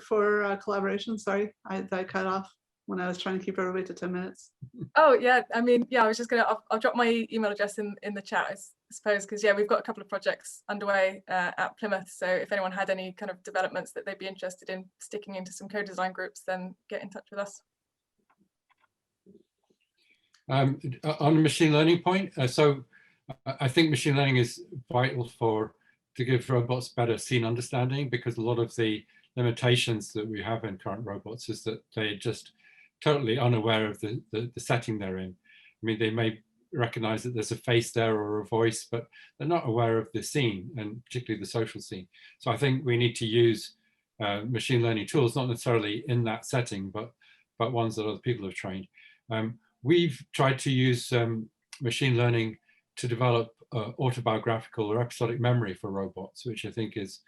collaboration? Sorry, I cut off when I was trying to keep everybody to 10 minutes. Oh yeah, I mean, yeah, I was just I'll drop my email address in the chat, I suppose, because yeah, we've got a couple of projects underway at Plymouth. So if anyone had any kind of developments that they'd be interested in sticking into some co-design groups, then get in touch with us. On the machine learning point, so I think machine learning is vital to give robots better scene understanding, because a lot of the limitations that we have in current robots is that they're just totally unaware of the setting they're in. I mean, they may recognize that there's a face there or a voice, but they're not aware of the scene, and particularly the social scene. So I think we need to use machine learning tools, not necessarily in that setting, but ones that other people have trained. We've tried to use machine learning to develop autobiographical or episodic memory for robots, which I think is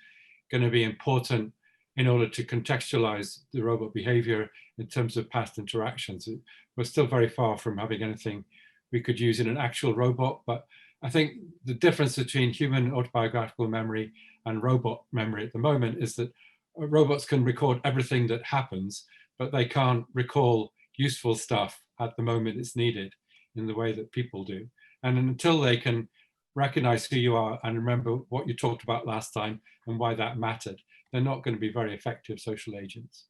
going to be important in order to contextualize the robot behavior in terms of past interactions. We're still very far from having anything we could use in an actual robot, but I think the difference between human autobiographical memory and robot memory at the moment is that robots can record everything that happens, but they can't recall useful stuff at the moment it's needed in the way that people do. And until they can recognize who you are and remember what you talked about last time and why that mattered, they're not going to be very effective social agents.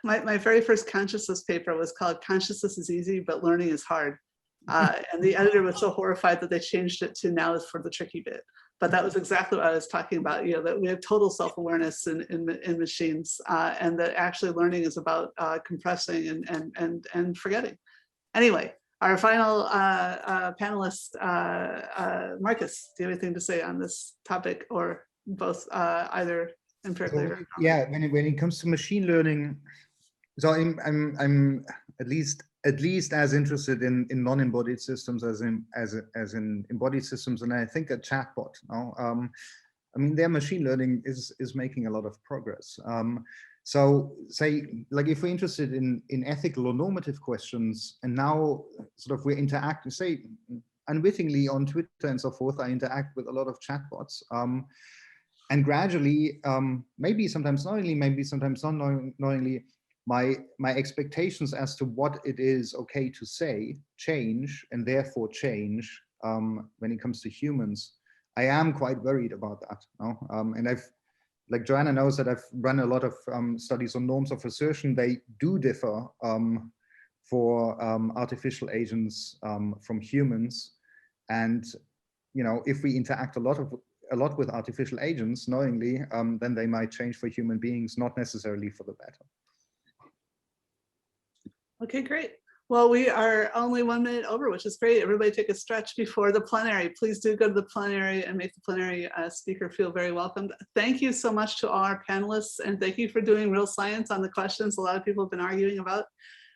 My very first consciousness paper was called "Consciousness is Easy, but Learning is Hard." And the editor was so horrified that they changed it to "Now is for the tricky bit." But that was exactly what I was talking about, that we have total self-awareness in machines, and that actually learning is about compressing and forgetting. Anyway, our final panelist, Markus, do you have anything to say on this topic, or both either empirically or? Yeah, when it comes to machine learning, so I'm at least as interested in non-embodied systems as in embodied systems, and I think a chatbot. I mean, their machine learning is making a lot of progress. So say, like, if we're interested in ethical or normative questions, and now sort of we're interacting, say, unwittingly on Twitter and so forth, I interact with a lot of chatbots. And gradually, maybe sometimes knowingly, maybe sometimes not knowingly, my expectations as to what it is okay to say change, and therefore change when it comes to humans. I am quite worried about that. And like Joanna knows that I've run a lot of studies on norms of assertion. They do differ for artificial agents from humans. And, you know, if we interact a lot with artificial agents knowingly, then they might change for human beings, not necessarily for the better. Okay, great. Well, we are only 1 minute over, which is great. Everybody take a stretch before the plenary. Please do go to the plenary and make the plenary speaker feel very welcomed. Thank you so much to all our panelists, and thank you for doing real science on the questions a lot of people have been arguing about,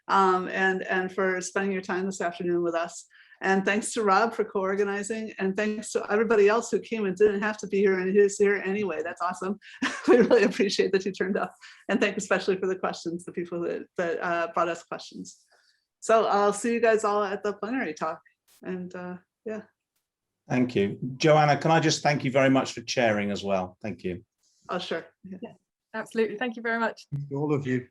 and for spending your time this afternoon with us. And thanks to Rob for co-organizing, and thanks to everybody else who came and didn't have to be here and who's here anyway. That's awesome. We really appreciate that you turned up, and thank you especially for the questions, the people that brought us questions. So I'll see you guys all at the plenary talk, and yeah. Thank you. Joanna, can I just thank you very much for chairing as well? Thank you. Oh, sure. Yeah. Absolutely. Thank you very much. Thank you, all of you.